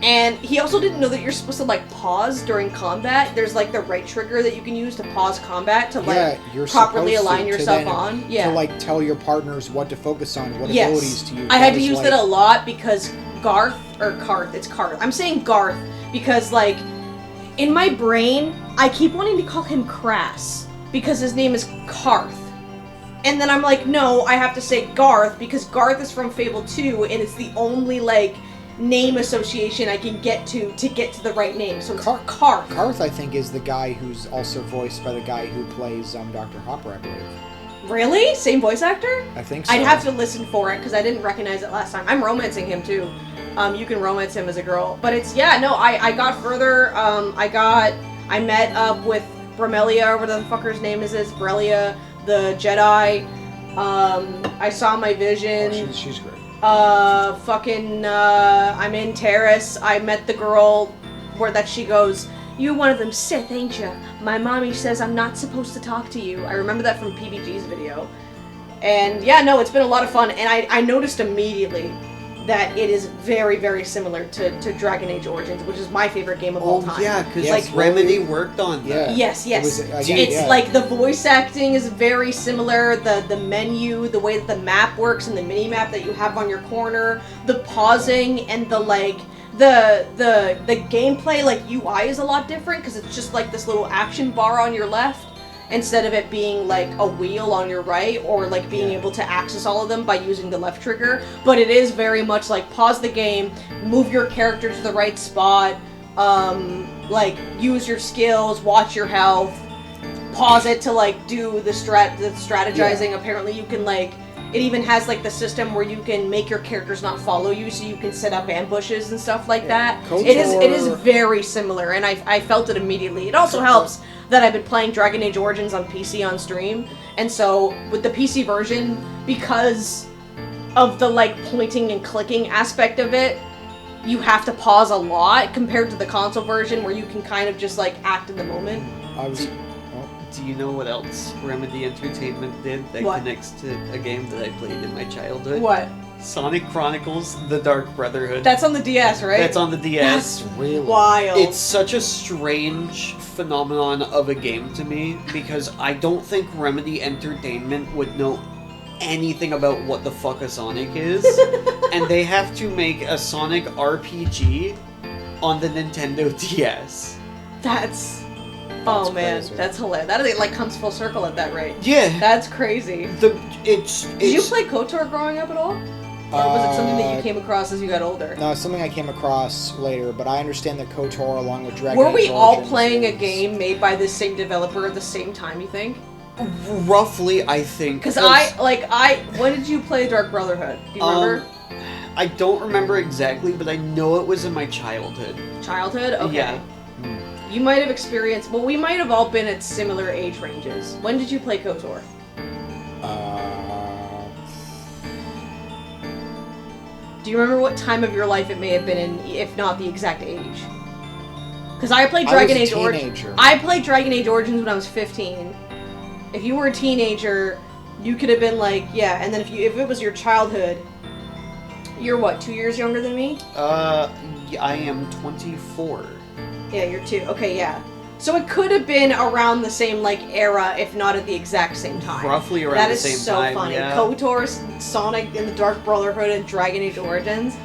And he also didn't know that you're supposed to like pause during combat. There's like the right trigger that you can use to pause combat to like you're properly align yourself on. Yeah, to like tell your partners what to focus on, what abilities to use. I had to use that a lot because it's Karth. I'm saying Garth because like in my brain I keep wanting to call him Crass because his name is Karth. And then I'm like, no, I have to say Garth because Garth is from Fable 2 and it's the only like name association I can get to get to the right name. So it's Karth. Karth, I think, is the guy who's also voiced by the guy who plays Dr. Hopper, I believe. Really? Same voice actor? I think so. I'd have to listen for it because I didn't recognize it last time. I'm romancing him too. You can romance him as a girl. But it's, I got further. I met up with Bremelia, or whatever the fucker's name is, Brelia, the Jedi. I saw my vision. Oh, she's great. I'm in Terrace. I met the girl that she goes, you're one of them Sith, ain't ya? My mommy says I'm not supposed to talk to you. I remember that from PBG's video. And yeah, no, it's been a lot of fun. And I noticed immediately that it is very, very similar to Dragon Age Origins, which is my favorite game of all time. Yeah, because like Remedy worked on that. Yes. It's like the voice acting is very similar, the menu, the way that the map works and the mini map that you have on your corner, the pausing and the like the gameplay like UI is a lot different because it's just like this little action bar on your left instead of it being like a wheel on your right or like being able to access all of them by using the left trigger. But it is very much like pause the game, move your character to the right spot, like use your skills, watch your health, pause it to like do the strategizing. Yeah. Apparently you can like, it even has like the system where you can make your characters not follow you, so you can set up ambushes and stuff like that. KOTOR. It is very similar, and I felt it immediately. It also helps that I've been playing Dragon Age Origins on PC on stream, and so with the PC version, because of the like pointing and clicking aspect of it, you have to pause a lot compared to the console version where you can kind of just like act in the moment. Do you know what else Remedy Entertainment did that connects to a game that I played in my childhood? What? Sonic Chronicles: The Dark Brotherhood. That's on the DS, right? That's on the DS. That's really wild. It's such a strange phenomenon of a game to me because I don't think Remedy Entertainment would know anything about what the fuck a Sonic is. And they have to make a Sonic RPG on the Nintendo DS. Oh man, crazy. That's hilarious. That like comes full circle at that rate. Yeah. That's crazy. Did you play KOTOR growing up at all? Or was it something that you came across as you got older? No, it's something I came across later, but I understand that KOTOR along with Dragon Age Origins... Were we all playing a game made by the same developer at the same time, you think? Roughly, I think. Because when did you play Dark Brotherhood? Do you remember? I don't remember exactly, but I know it was in my childhood. Childhood? Okay. Yeah. You might have experienced... Well, we might have all been at similar age ranges. When did you play KOTOR? Do you remember what time of your life it may have been in, if not the exact age? Because I played Dragon Age Origins. I played Dragon Age Origins when I was 15. If you were a teenager, you could have been like, yeah, and then if it was your childhood, you're what, 2 years younger than me? I am 24. Yeah, you're 2. Okay, yeah. So it could have been around the same, like, era, if not at the exact same time. Roughly around the same time, That is so funny. Yeah. KOTOR, Sonic, and the Dark Brotherhood, and Dragon Age Origins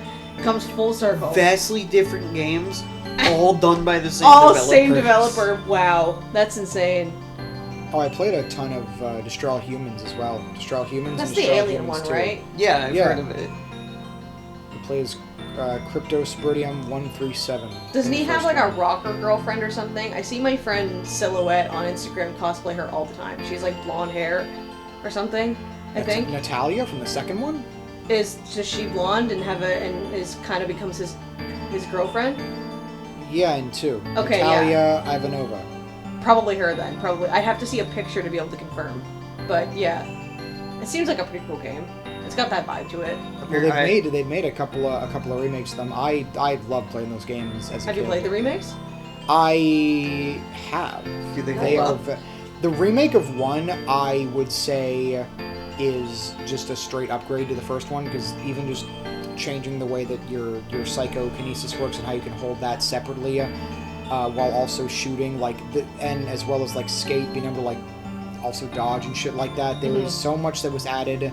comes full circle. Vastly different games, all done by the same developer. All same developer. Wow. That's insane. Oh, I played a ton of Destroy All Humans as well. Destroy All Humans That's and the Destroy alien Humans one, 2. right? Yeah, I've heard of it. plays Cryptosporidium 137. Doesn't in he the have first like a one. rocker girlfriend or something? I see my friend Silhouette on Instagram cosplay her all the time. She's like blonde hair or something, I think. Natalia from the second one? Is she blonde and is kind of becomes his girlfriend? Yeah, in 2. Okay, Natalia Ivanova. Probably her then. Probably. I'd have to see a picture to be able to confirm. But yeah, it seems like a pretty cool game. It's got that vibe to it. Well, they've made a couple of remakes of them. I love playing those games as a kid. Have you played the remakes? I have. Do they They hold are up? the remake of 1, I would say, is just a straight upgrade to the first one, because even just changing the way that your psychokinesis works and how you can hold that separately while also shooting, and as well as like skate, being able to like also dodge and shit like that. There was so much that was added,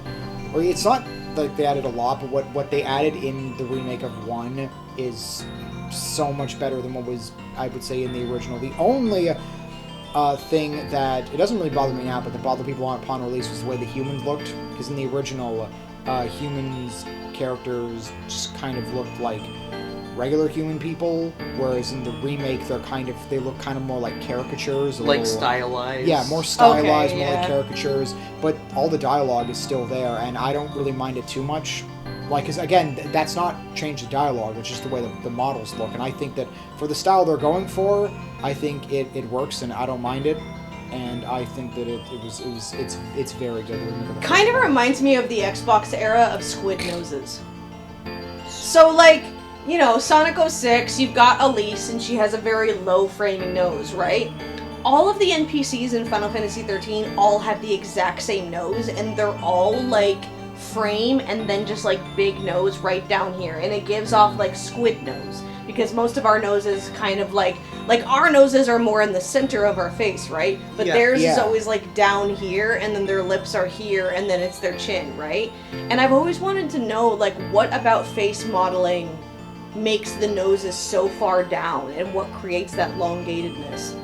or it's not like they added a lot, but what they added in the remake of 1 is so much better than what was, I would say, in the original. The only thing that, it doesn't really bother me now, but that bothered people upon release was the way the humans looked, because in the original, humans characters just kind of looked like regular human people, whereas in the remake they look kind of more like caricatures, Stylized. Yeah, more stylized, Okay, more like yeah. caricatures, but all the dialogue is still there, and I don't really mind it too much. Because again, that's not change the dialogue, it's just the way the models look, and I think that for the style they're going for, I think it works, and I don't mind it, and I think that it's very good. Kind of reminds me of the Xbox era of squid noses. So like, you know, Sonic 06, you've got Elise, and she has a very low framing nose, right? All of the NPCs in Final Fantasy XIII all have the exact same nose, and they're all like frame and then just like big nose right down here, and it gives off like squid nose, because most of our noses kind of like our noses are more in the center of our face, right? But theirs is always like down here, and then their lips are here, and then it's their chin, right? And I've always wanted to know, like, what about face modeling makes the noses so far down, and what creates that elongatedness?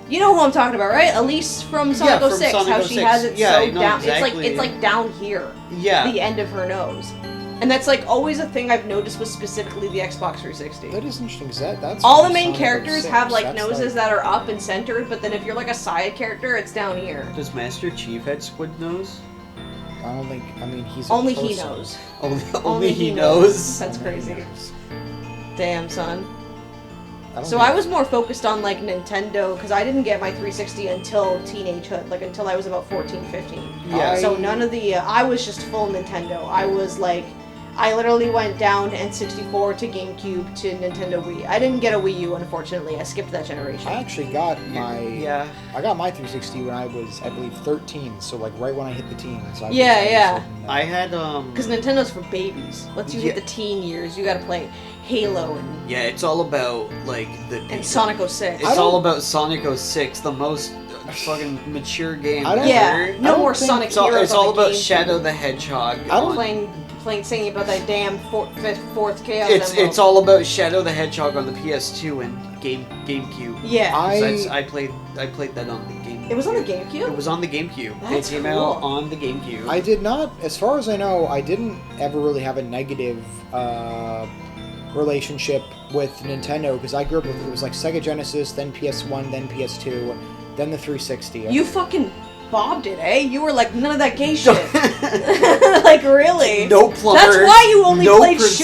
You know who I'm talking about, right? Elise from Sonic 06, Sonic how 06. she has it Yeah, so I know down. exactly. It's like down here. Yeah. The end of her nose. And that's like always a thing I've noticed with specifically the Xbox 360. That is interesting, because that's all the from main Sonic characters 06. have like That's noses that are up and centered, but then if you're like a side character, it's down here. Does Master Chief have squid nose? I don't think. I mean, he's a Only he person. knows. Only he knows. That's crazy. Damn, son. I don't So think- I was more focused on like Nintendo, because I didn't get my 360 until teenagehood, like until I was about 14, 15. Yeah. So none of the, I was just full Nintendo. I was like, I literally went down to N64 to GameCube to Nintendo Wii. I didn't get a Wii U, unfortunately. I skipped that generation. I actually got Yeah. I got my 360 when I was, I believe, 13. So like right when I hit the teens. So Yeah. I had Because Nintendo's for babies. Once you hit the teen years, you gotta play Halo and Yeah, it's all about like and Sonic 06. It's all about Sonic 06, the most fucking mature game I don't- ever. Yeah, no don't more think- Sonic It's all, Heroes. it's all on the about GameCube. Shadow the Hedgehog. I don't- Playing singing about that damn fourth Chaos It's Emerald. all about Shadow the Hedgehog on the PS2 and GameCube. Yeah. I played that on the GameCube. It was on the It GameCube? was on the GameCube. That's it came cool. out on the GameCube. I did not, as far as I know, I didn't ever really have a negative relationship with Nintendo, because I grew up with, it was like Sega Genesis, then PS1, then PS2, then the 360. You fucking bobbed it, eh? You were like, none of that gay shit. Like, really? No plumbers. That's why you only no played princesses.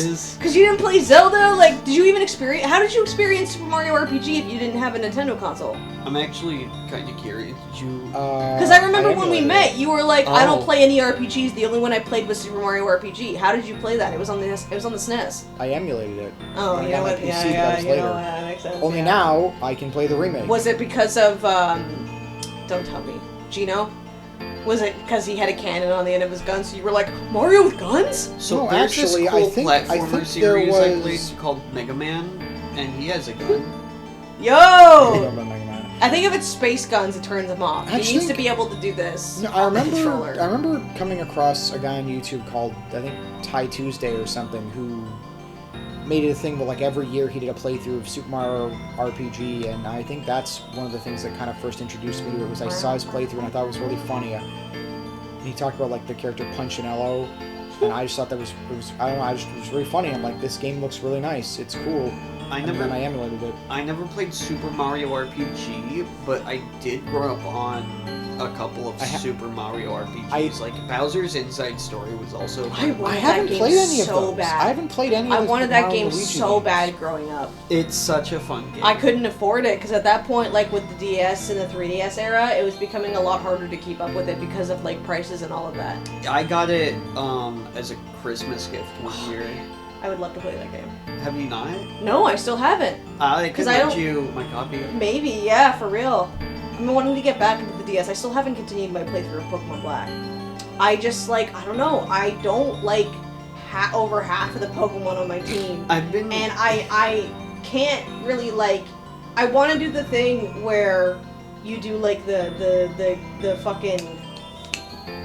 shooters. Because you didn't play Zelda? Like, did you even experience... How did you experience Super Mario RPG if you didn't have a Nintendo console? I'm actually kind of curious. Did you? Because I remember when we emulated met, you were like, I don't Oh. play any RPGs. The only one I played was Super Mario RPG. How did you play that? It was on the SNES. I emulated it. Oh, When I you got know my what? PC, Yeah, but that was you know later. what? That makes sense. Only yeah. now I can play the remake. Was it because of, don't tell me, Gino? Was it because he had a cannon on the end of his gun, so you were like, Mario with guns? So No, there's actually, this I cool think- platformer I think there series I was- played called Mega Man, and he has a gun. I Yo! don't know about Mega Man. I think if it's space guns, it turns him off. He Actually, needs to be able to do this. No, I on the controller. remember coming across a guy on YouTube called, I think, Ty Tuesday or something, who made it a thing where like every year he did a playthrough of Super Mario RPG, and I think that's one of the things that kind of first introduced me to it. Was I saw his playthrough and I thought it was really funny. He talked about like the character Punchinello, and I just thought it was I don't know, it was really funny. I'm like, this game looks really nice. It's cool. And then I emulated it. I never played Super Mario RPG, but I did grow up on a couple of Super Mario RPGs. Like Bowser's Inside Story was also. I haven't played any of those. Bad. I haven't played any of those. I wanted that Mario game Luigi so games. bad growing up. It's such a fun game. I couldn't afford it because at that point, like with the DS and the 3DS era, it was becoming a lot harder to keep up with it because of like prices and all of that. I got it as a Christmas gift one year. I would love to play that game. Have you not? No, I still haven't. I could lend you my copy. Maybe, yeah, for real. I'm wanting to get back into the DS. I still haven't continued my playthrough of Pokemon Black. I just like, I don't know. I don't like over half of the Pokemon on my team. And I can't really like. I want to do the thing where you do like the fucking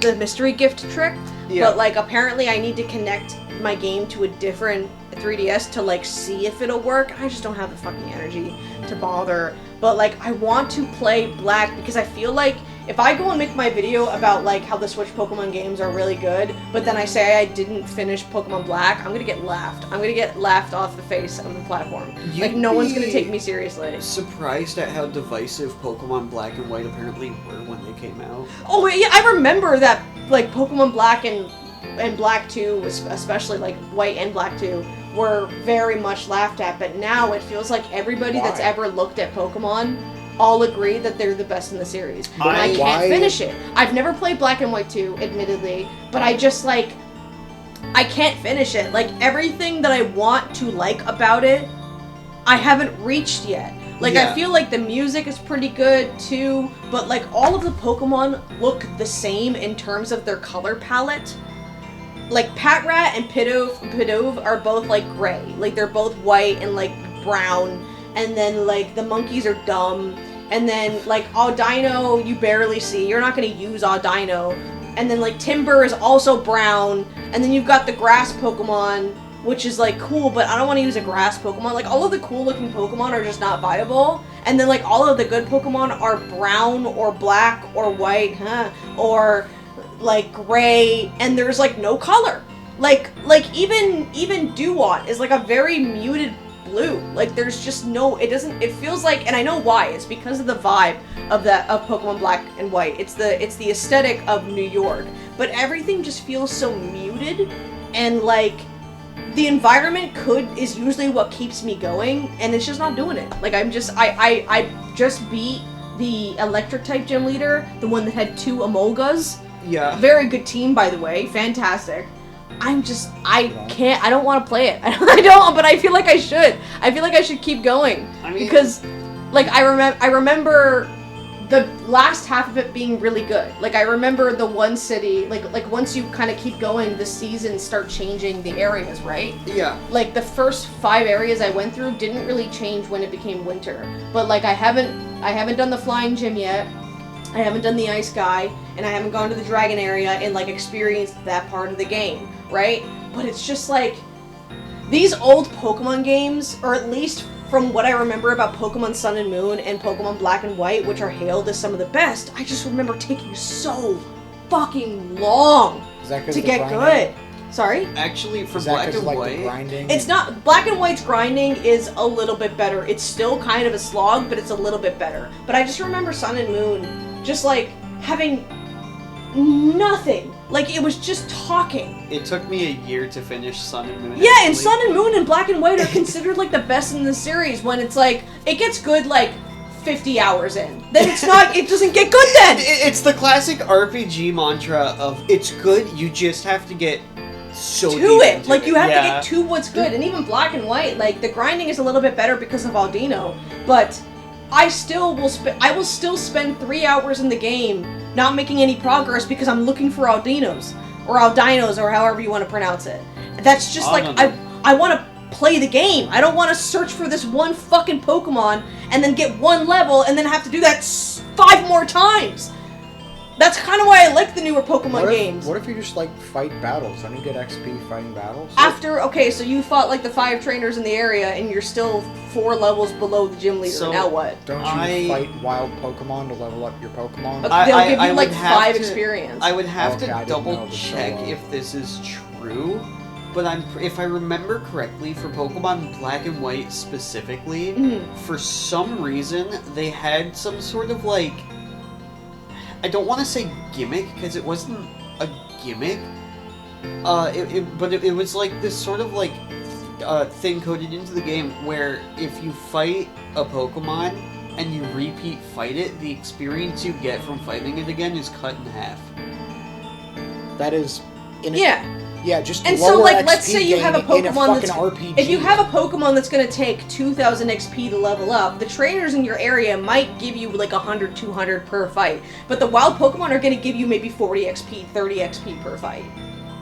the mystery gift trick. Yeah. But like apparently I need to connect my game to a different 3DS to like see if it'll work. I just don't have the fucking energy to bother. But like I want to play Black because I feel like if I go and make my video about like how the Switch Pokemon games are really good, but then I say I didn't finish Pokemon Black, I'm gonna get laughed. I'm gonna get laughed off the face of the platform. Like no one's gonna take me seriously. Surprised at how divisive Pokemon Black and White apparently were when they came out. Oh yeah, I remember that like Pokemon Black and Black 2, especially like White and Black 2, were very much laughed at, but now it feels like everybody that's ever looked at Pokemon all agree that they're the best in the series. And I can't finish it. I've never played Black and White 2, admittedly, but I just like, I can't finish it. Like everything that I want to like about it, I haven't reached yet. Like, I feel like the music is pretty good, too, but, like, all of the Pokemon look the same in terms of their color palette. Like, Patrat and Pidove are both, like, gray. Like, they're both white and, like, brown. And then, like, the monkeys are dumb. And then, like, Audino, you barely see. You're not gonna use Audino. And then, like, Timber is also brown. And then you've got the grass Pokemon, which is, like, cool, but I don't want to use a grass Pokemon. Like, all of the cool-looking Pokemon are just not viable. And then, like, all of the good Pokemon are brown or black or white, or, like, gray, and there's, like, no color. Like even Duwat is, like, a very muted blue. Like, there's just no, it feels like, and I know why, it's because of the vibe of Pokemon Black and White. It's the aesthetic of New York. But everything just feels so muted, and, like, the environment is usually what keeps me going, and it's just not doing it. Like, I just beat the electric type gym leader, the one that had 2 Emolgas. Yeah. Very good team, by the way. Fantastic. I don't want to play it. I don't, but I feel like I should. I feel like I should keep going. Because, like, I remember the last half of it being really good. Like, I remember the one city, like once you kind of keep going, the seasons start changing the areas, right? Yeah. Like, the first 5 areas I went through didn't really change when it became winter. But, like, I haven't done the flying gym yet. I haven't done the ice guy, and I haven't gone to the dragon area and, like, experienced that part of the game, right? But it's just, like, these old Pokemon games, or at least from what I remember about Pokemon Sun and Moon and Pokemon Black and White, which are hailed as some of the best, I just remember taking so fucking long to get good. Sorry? Actually, for Black and White, it's not. Black and White's grinding is a little bit better. It's still kind of a slog, but it's a little bit better. But I just remember Sun and Moon just, like, having nothing. Like, it was just talking. It took me a year to finish Sun and Moon. Yeah, and Sun and Moon and Black and White are considered, like, the best in the series when it's, like, it gets good, like, 50 hours in. Then it's not, it doesn't get good then! It's the classic RPG mantra of, it's good, you just have to get so to deep it. into Like, it. you have to get to what's good. And even Black and White, like, the grinding is a little bit better because of Audino, but I will still spend 3 hours in the game not making any progress because I'm looking for Aldinos, or Aldinos, or however you want to pronounce it. That's just like, I want to play the game. I don't want to search for this one fucking Pokemon and then get 1 level and then have to do that 5 more times. That's kind of why I like the newer Pokemon games. What if you just, like, fight battles? Don't you get XP fighting battles? Okay, so you fought, like, the 5 trainers in the area, and you're still 4 levels below the gym leader. So now what? Don't you fight wild Pokemon to level up your Pokemon? They'll give you, like, 5 experience. I would have to double check if this is true. true, but if I remember correctly, for Pokemon Black and White specifically, for some reason they had some sort of like, I don't want to say gimmick because it wasn't a gimmick. But it was like this sort of like thing coded into the game where if you fight a Pokemon and you repeat fight it, the experience you get from fighting it again is cut in half. That is... Yeah, just and lower so, like, XP let's say you have a Pokemon that's... RPG. If you have a Pokemon that's going to take 2,000 XP to level up, the trainers in your area might give you, like, 100, 200 per fight. But the wild Pokemon are going to give you maybe 40 XP, 30 XP per fight.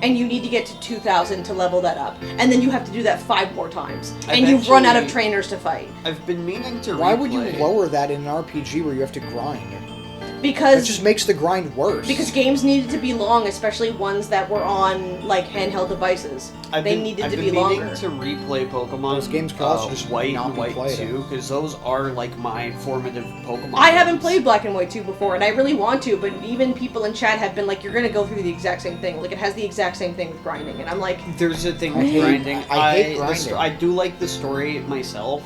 And you need to get to 2,000 to level that up. And then you have to do that 5 more times. And you've run out of trainers to fight. I've been meaning to Why would you lower that in an RPG where you have to grind? Because... It just makes the grind worse. Because games needed to be long, especially ones that were on, like, handheld devices. They needed to be longer. I've been meaning to replay Pokemon those games could also just White not and be White played. 2, because those are, like, my formative Pokemon I haven't games. played Black and White 2 before, and I really want to, but even people in chat have been like, you're gonna go through the exact same thing. Like, it has the exact same thing with grinding, and I'm like... There's a thing with grinding. I hate grinding. I do like the story myself.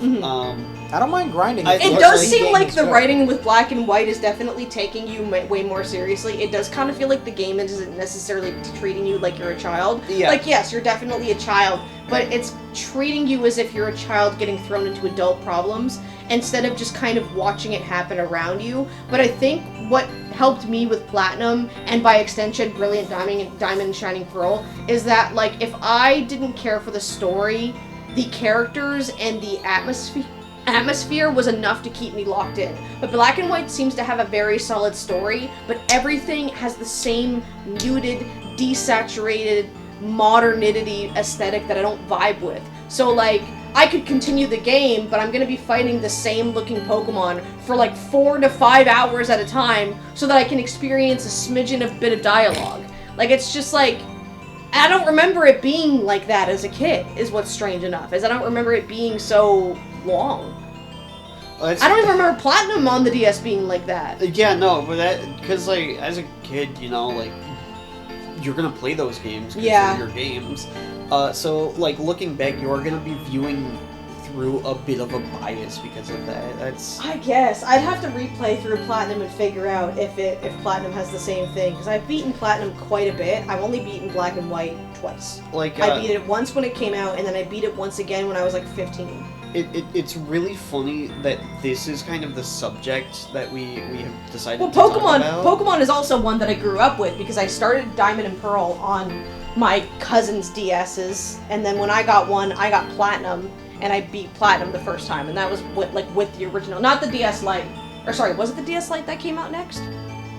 I don't mind grinding. It does seem like the writing with Black and White is definitely taking you way more seriously. It does kind of feel like the game isn't necessarily treating you like you're a child. Yeah. Like, yes, you're definitely a child, but it's treating you as if you're a child getting thrown into adult problems instead of just kind of watching it happen around you. But I think what helped me with Platinum, and by extension Brilliant Diamond and Shining Pearl, is that, like, if I didn't care for the story, the characters and the atmosphere was enough to keep me locked in. But Black and White seems to have a very solid story, but everything has the same muted, desaturated, modernity aesthetic that I don't vibe with. So, like, I could continue the game, but I'm gonna be fighting the same looking Pokemon for like 4 to 5 hours at a time so that I can experience a smidgen of bit of dialogue. Like, it's just like, I don't remember it being like that as a kid, is what's strange enough, is I don't remember it being so long. I don't even remember Platinum on the DS being like that. Yeah, no, but that, because, like, as a kid, you know, like, you're gonna play those games because they're your games. So, like, looking back, you're gonna be viewing through a bit of a bias because of that. That's... I guess. I'd have to replay through Platinum and figure out if Platinum has the same thing, because I've beaten Platinum quite a bit. I've only beaten Black and White twice. Like, I beat it once when it came out, and then I beat it once again when I was like 15. It's really funny that this is kind of the subject that we have decided to talk about. Pokemon is also one that I grew up with, because I started Diamond and Pearl on my cousin's DS's, and then when I got one, I got Platinum, and I beat Platinum the first time, and that was with the original, not the DS Lite. Or sorry, was it the DS Lite that came out next?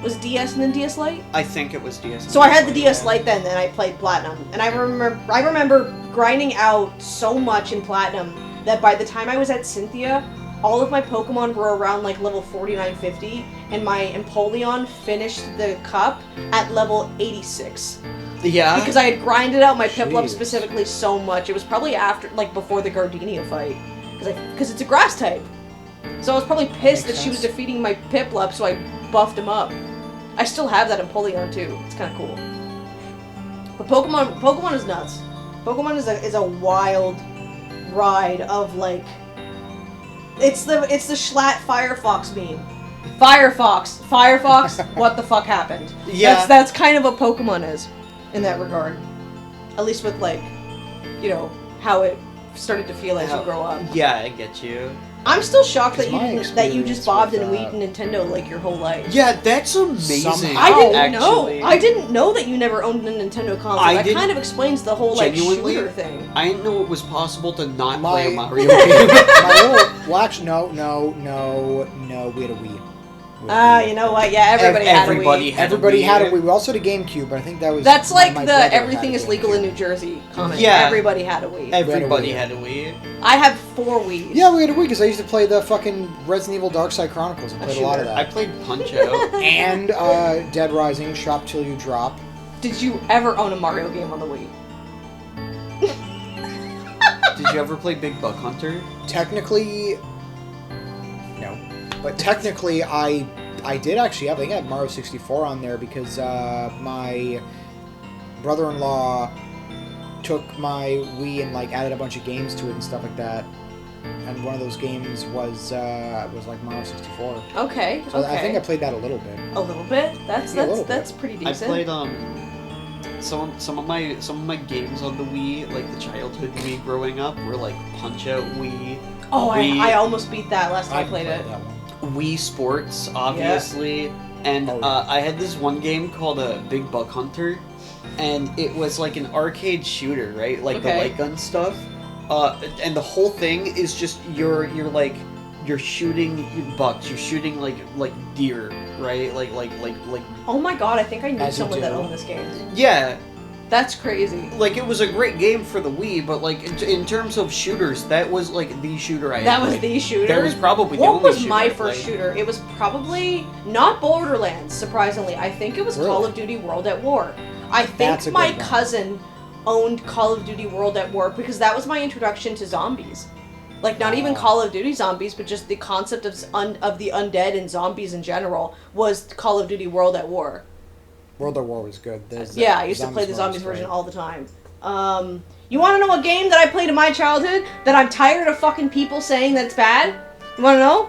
Was it DS and then DS Lite? I think it was DS. So I had the DS Lite then I played Platinum, and I remember grinding out so much in Platinum that by the time I was at Cynthia, all of my Pokemon were around like level 49, 50, and my Empoleon finished the cup at level 86. Yeah. Because I had grinded out my Piplup specifically so much. It was probably after, like, before the Gardenia fight, because it's a grass type. So I was probably pissed that she was defeating my Piplup, so I buffed him up. I still have that Empoleon too. It's kind of cool. But Pokemon is nuts. Pokemon is a wild ride of, like, it's the Schlatt Firefox meme. Firefox, what the fuck happened? Yeah. That's kind of what Pokemon is in that regard. At least with, like, you know, how it started to feel as you grow up. Yeah, I get you. I'm still shocked that you just bobbed and weaved Nintendo like your whole life. Yeah, that's amazing. I didn't know that you never owned a Nintendo console. That kind of explains the whole, like, shooter thing. I didn't know it was possible to not play a Mario game. Well, actually, no, we had a Wii. You know what? Yeah, everybody had a Wii. Everybody had a Wii. We also had a GameCube, but I think that was... That's like the everything is legal in New Jersey comment. Yeah. Everybody had a Wii. Everybody had a Wii. I have 4 Wiis. Yeah, we had a Wii, because I used to play the fucking Resident Evil Dark Side Chronicles. I played a lot of that. I played Punch-Out! And Dead Rising, Shop Till You Drop. Did you ever own a Mario game on the Wii? Did you ever play Big Buck Hunter? Technically... No. But technically, I did actually have, I think I had Mario 64 on there, because my brother-in-law took my Wii and like added a bunch of games to it and stuff like that. And one of those games was like Mario 64. Okay. So I think I played that a little bit. A little bit. That's pretty decent. I played some of my games on the Wii, like the childhood Wii growing up, were like Punch Out Wii. Oh, Wii, I almost beat that last time I played it. That one. Wii Sports, obviously, and I had this one game called Big Buck Hunter, and it was like an arcade shooter, right? Like the light gun stuff. And the whole thing is just you're shooting bucks, you're shooting like deer, right? Like. Oh my god! I think I knew someone that owned this game. Yeah. That's crazy. Like, it was a great game for the Wii, but, like, in terms of shooters, that was, like, the shooter I had That was played. the shooter? That was probably the what only was shooter my I first played. shooter? It was probably not Borderlands, surprisingly. I think it was Really? Call of Duty World at War. I That's think a my good one. cousin owned Call of Duty World at War because that was my introduction to zombies. Like, not even Call of Duty zombies, but just the concept of the undead and zombies in general was Call of Duty World at War. World of War was good. Yeah, I used to play the zombies version all the time. You want to know a game that I played in my childhood that I'm tired of fucking people saying that it's bad? You want to know?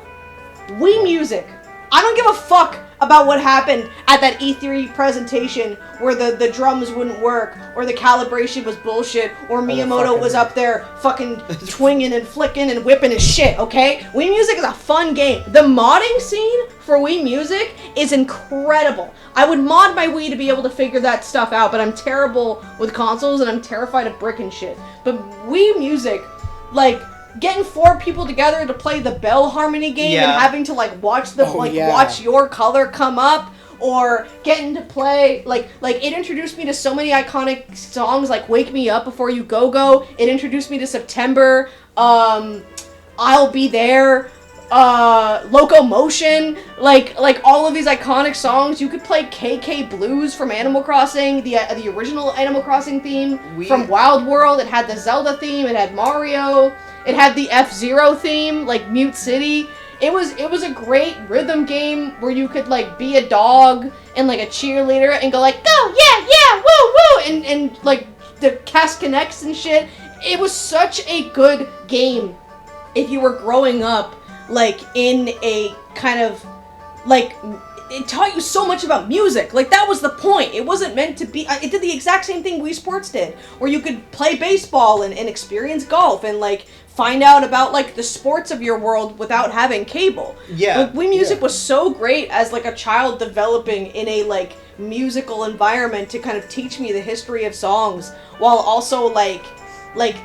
Wii Music. I don't give a fuck about what happened at that E3 presentation where the drums wouldn't work, or the calibration was bullshit, or Miyamoto was up there fucking twinging and flicking and whipping his shit, okay? Wii Music is a fun game. The modding scene for Wii Music is incredible. I would mod my Wii to be able to figure that stuff out, but I'm terrible with consoles and I'm terrified of bricking shit. But Wii Music, like, getting 4 people together to play the Bell Harmony game and having to like watch the watch your color come up, or getting to play like it introduced me to so many iconic songs like Wake Me Up Before You Go Go. It introduced me to September, I'll Be There, Locomotion, like all of these iconic songs. You could play KK Blues from Animal Crossing, the original Animal Crossing theme from Wild World. It had the Zelda theme, it had Mario, it had the F-Zero theme, like Mute City. It was a great rhythm game where you could like be a dog and like a cheerleader and go like, go, yeah, woo, woo, and like the cast connects and shit. It was such a good game if you were growing up like in a kind of like, it taught you so much about music. Like, that was the point. It wasn't meant to be. It did the exact same thing Wii Sports did, where you could play baseball and experience golf and like find out about like the sports of your world without having cable. Yeah. Like, Wii Music was so great as like a child developing in a like musical environment to kind of teach me the history of songs, while also like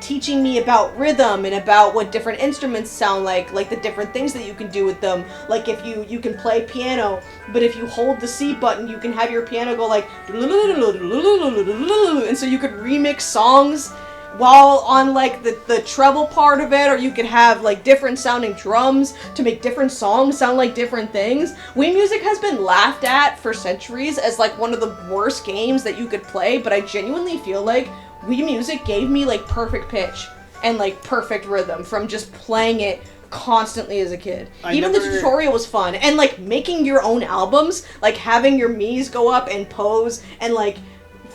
teaching me about rhythm and about what different instruments sound like the different things that you can do with them. Like, if you can play piano, but if you hold the C button, you can have your piano go like, and so you could remix songs while on like the treble part of it, or you could have like different sounding drums to make different songs sound like different things. Wii Music has been laughed at for centuries as like one of the worst games that you could play, but I genuinely feel like Wii Music gave me like perfect pitch and like perfect rhythm from just playing it constantly as a kid. The tutorial was fun, and like making your own albums, like having your Miis go up and pose and like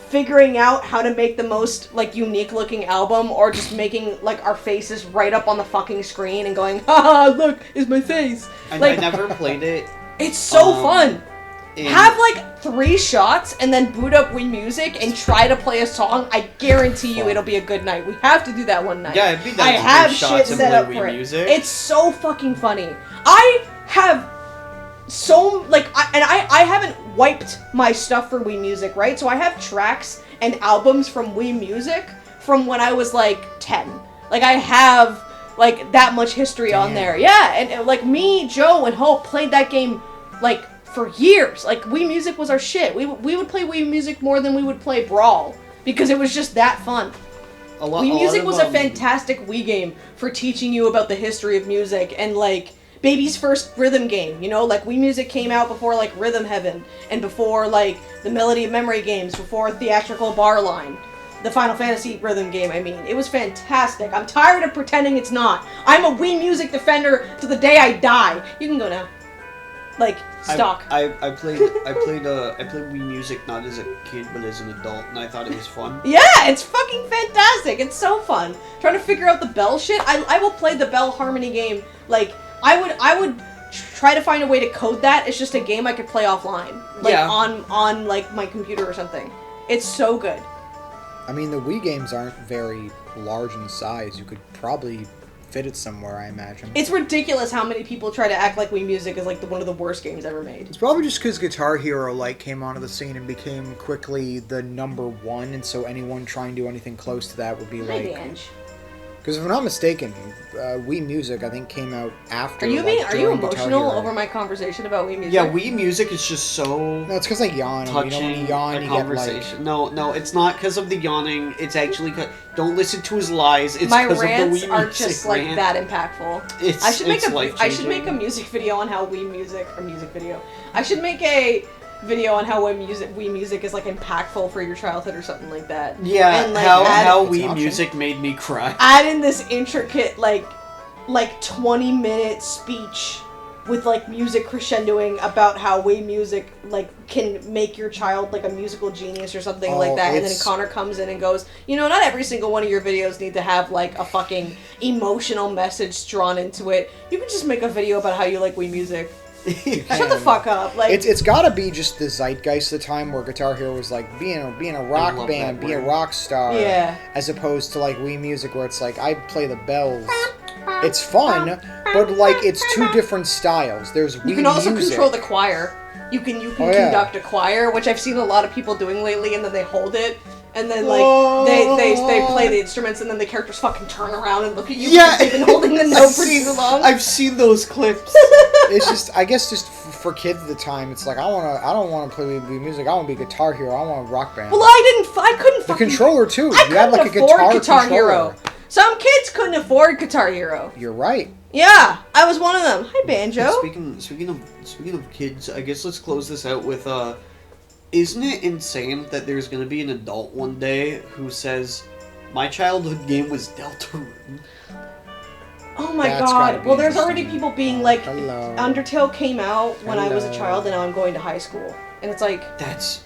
figuring out how to make the most like unique looking album, or just making like our faces right up on the fucking screen and going, haha, look, it's my face. I Like, never played it. it's so fun. Have like 3 shots and then boot up Wii Music and try to play a song. I guarantee you it'll be a good night. We have to do that one night. Yeah, it'd be I nice. have 3 shit shots and set play up Wii for it. Music. It's so fucking funny. I have so like I haven't wiped my stuff for Wii Music, right? So I have tracks and albums from Wii Music from when I was like 10. Like, I have like that much history on there. Yeah, and like me, Joe, and Hope played that game like for years. Like, Wii Music was our shit. We would play Wii Music more than we would play Brawl because it was just that fun. Wii Music was a fantastic Wii game for teaching you about the history of music and like baby's first rhythm game, you know? Like, Wii Music came out before like Rhythm Heaven and before like the Melody of Memory games, before Theatrical Barline. The Final Fantasy rhythm game, I mean. It was fantastic. I'm tired of pretending it's not. I'm a Wii Music defender to the day I die. You can go now. Like, stock. I played Wii Music not as a kid but as an adult, and I thought it was fun. Yeah, it's fucking fantastic. It's so fun. Trying to figure out the bell shit. I will play the bell harmony game. Like, I would try to find a way to code that. It's just a game I could play offline. Like, Yeah. on like, my computer or something. It's so good. I mean, the Wii games aren't very large in size. You could probably fit it somewhere, I imagine. It's ridiculous how many people try to act like Wii Music is, like, one of the worst games ever made. It's probably just because Guitar Hero, like, came onto the scene and became quickly the #1, and so anyone trying to do anything close to that would be, Hi, like... Banj. Because if I'm not mistaken, Wii Music, I think, came out after, Are you like, are you during Guitar emotional Hero. over my conversation about Wii Music? Yeah, Wii Music is just so No, it's because I yawn. And you know, when touching you yawn, a you conversation. No, it's not because of the yawning. It's actually don't listen to his lies. It's my because of the rants Wii are Music just like rant. that impactful. It's I should make it's I should make a life-changing. music video on how Wii Music video. I should make a video on how Wii Music is like impactful for your childhood or something like that. Yeah, And, like, how add- It's an Wii option. Music made me cry. Add in this intricate like 20-minute speech with like music crescendoing about how Wii Music like can make your child like a musical genius or something like that, and then it's- Connor comes in and goes, you know, not every single one of your videos need to have like a fucking emotional message drawn into it. You can just make a video about how you like Wii Music. Shut the fuck up. Like It's got to be just the zeitgeist of the time where Guitar Hero was like being a rock love band, that be a word. rock star, Yeah. as opposed to like Wii Music where it's like I play the bells. It's fun, but like it's two different styles. There's Wii you can also Music. control the choir. You can Oh, yeah. conduct a choir, which I've seen a lot of people doing lately, and then they hold it. And then, like, Whoa. they play the instruments, and then the characters fucking turn around and look at you Yeah. because they've been holding the note for too long. I've seen those clips. It's just, I guess, just for kids at the time. It's like I don't want to play Wii Music. I want to be Guitar Hero. I want a rock band. Well, I couldn't the fucking... controller too. I You had couldn't like a afford Guitar controller. Hero. Some kids couldn't afford Guitar Hero. You're right. Yeah, I was one of them. Hi, Banjo. Speaking of kids, I guess let's close this out with isn't it insane that there's gonna be an adult one day who says, "My childhood game was Deltarune"? Oh my That's gotta god. be Well, there's already interesting. people being like, Hello. Undertale came out when I was a Hello. child, and now I'm going to high school. And it's like, That's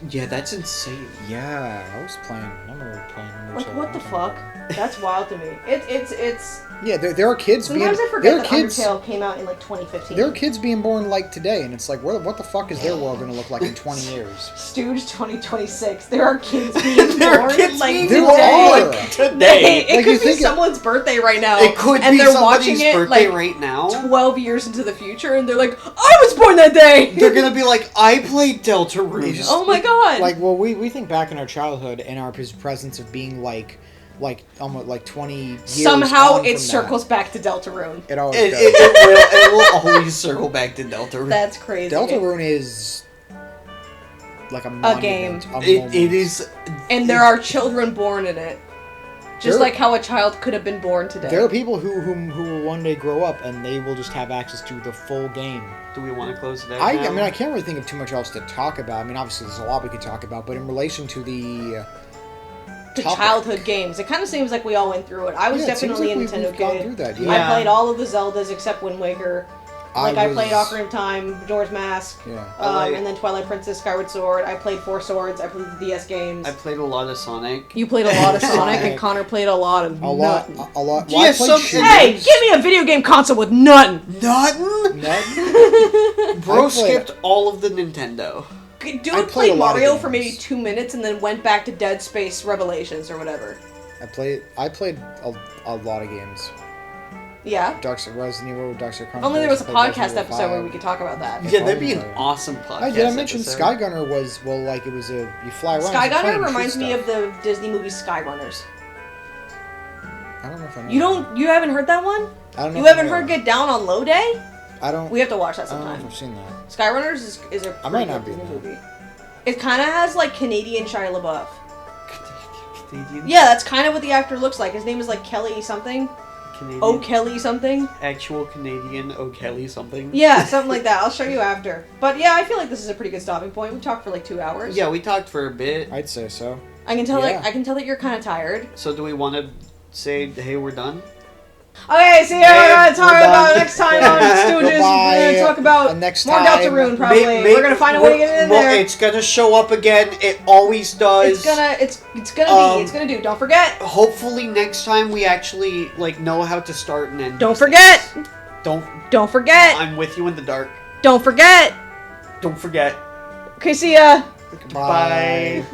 insane. Yeah, I was playing. I remember playing. like what the fuck? That's wild to me. It's. Yeah, there are kids Sometimes being. I forget there are that kids. Undertale came out in like 2015. There are kids being born like today, and it's like, what the fuck is their world gonna look like in 20 years? Stooge 2026. There are kids being There are born kids like being today. born like today. It Like, you could be think- someone's birthday right now. It could and be they're somebody's watching it birthday like right now. 12 years into the future, and they're like, I was born that day. They're gonna be like, "I played Deltarune." Just- Oh my god. Like, well, we think back in our childhood and our presence of being like almost like 20 years. Somehow on it from circles back to Deltarune. That. It always It, does. it will always circle back to Deltarune. That's crazy. Deltarune is like a game. monument, a moment. It is. And there are children born in it. Just There- like how a child could have been born today. There are people who will one day grow up and they will just have access to the full game. Do we want to close it out? I now? mean, I can't really think of too much else to talk about. I mean, obviously, there's a lot we could talk about, but in relation to the topic. childhood games. It kind of seems like we all went through it. I was Yeah, it seems definitely like a Nintendo we've gone kid. through that. Yeah. I played all of the Zeldas except Wind Waker. Like, I played was- Ocarina of Time, Majora's Mask, Yeah. and then Twilight Princess, Skyward Sword. I played Four Swords. I played the DS games. I played a lot of Sonic. You played a lot of Sonic, and Sonic. Connor played a lot of A lot. nothing. A lot. Yeah, Well, I played some- shooters. Hey, give me a video game console with nothing. Nothing. Nothing? Bro I played- skipped all of the Nintendo. Dude I played played a lot of Mario for games. maybe 2 minutes and then went back to Dead Space Revelations or whatever. I played a lot of games. Yeah. Resident Evil, Dark Souls. Only there was a Chronicles, I played podcast Resident Evil episode where 5. we could talk about that. Yeah, that'd be an Probably. awesome podcast. Did I mention episode. Skygunner was, well, like, it was a, you fly around. Skygunner reminds me of the Disney movie Skyrunners. I don't know if I know. You haven't heard that one? I don't know You if I haven't know heard that. Get Down on Low Day? I don't. We have to watch that I don't know if sometime. I've seen that. Skyrunners is a I pretty might not good be Disney there. movie. It kind of has like Canadian Shia LaBeouf. Canadian. Yeah, that's kind of what the actor looks like. His name is like Kelly something. Canadian. O'Kelly something. Actual Canadian O'Kelly something. Yeah, something like that. I'll show you after. But yeah, I feel like this is a pretty good stopping point. We talked for like 2 hours. Yeah, we talked for a bit. I'd say so. I can tell Yeah. I can tell that you're kind of tired. So do we want to say, hey, we're done? Okay, see, we're gonna talk we're done. about next time on Stooges. We're gonna talk about Next more time. Deltarune, probably. We're gonna find a way to get it in there. It's gonna show up again. It always does. It's gonna do. Don't forget. Hopefully next time we actually know how to start and end. Don't forget. Don't forget. I'm with you in the dark. Don't forget. Don't forget. Okay, see ya. Bye.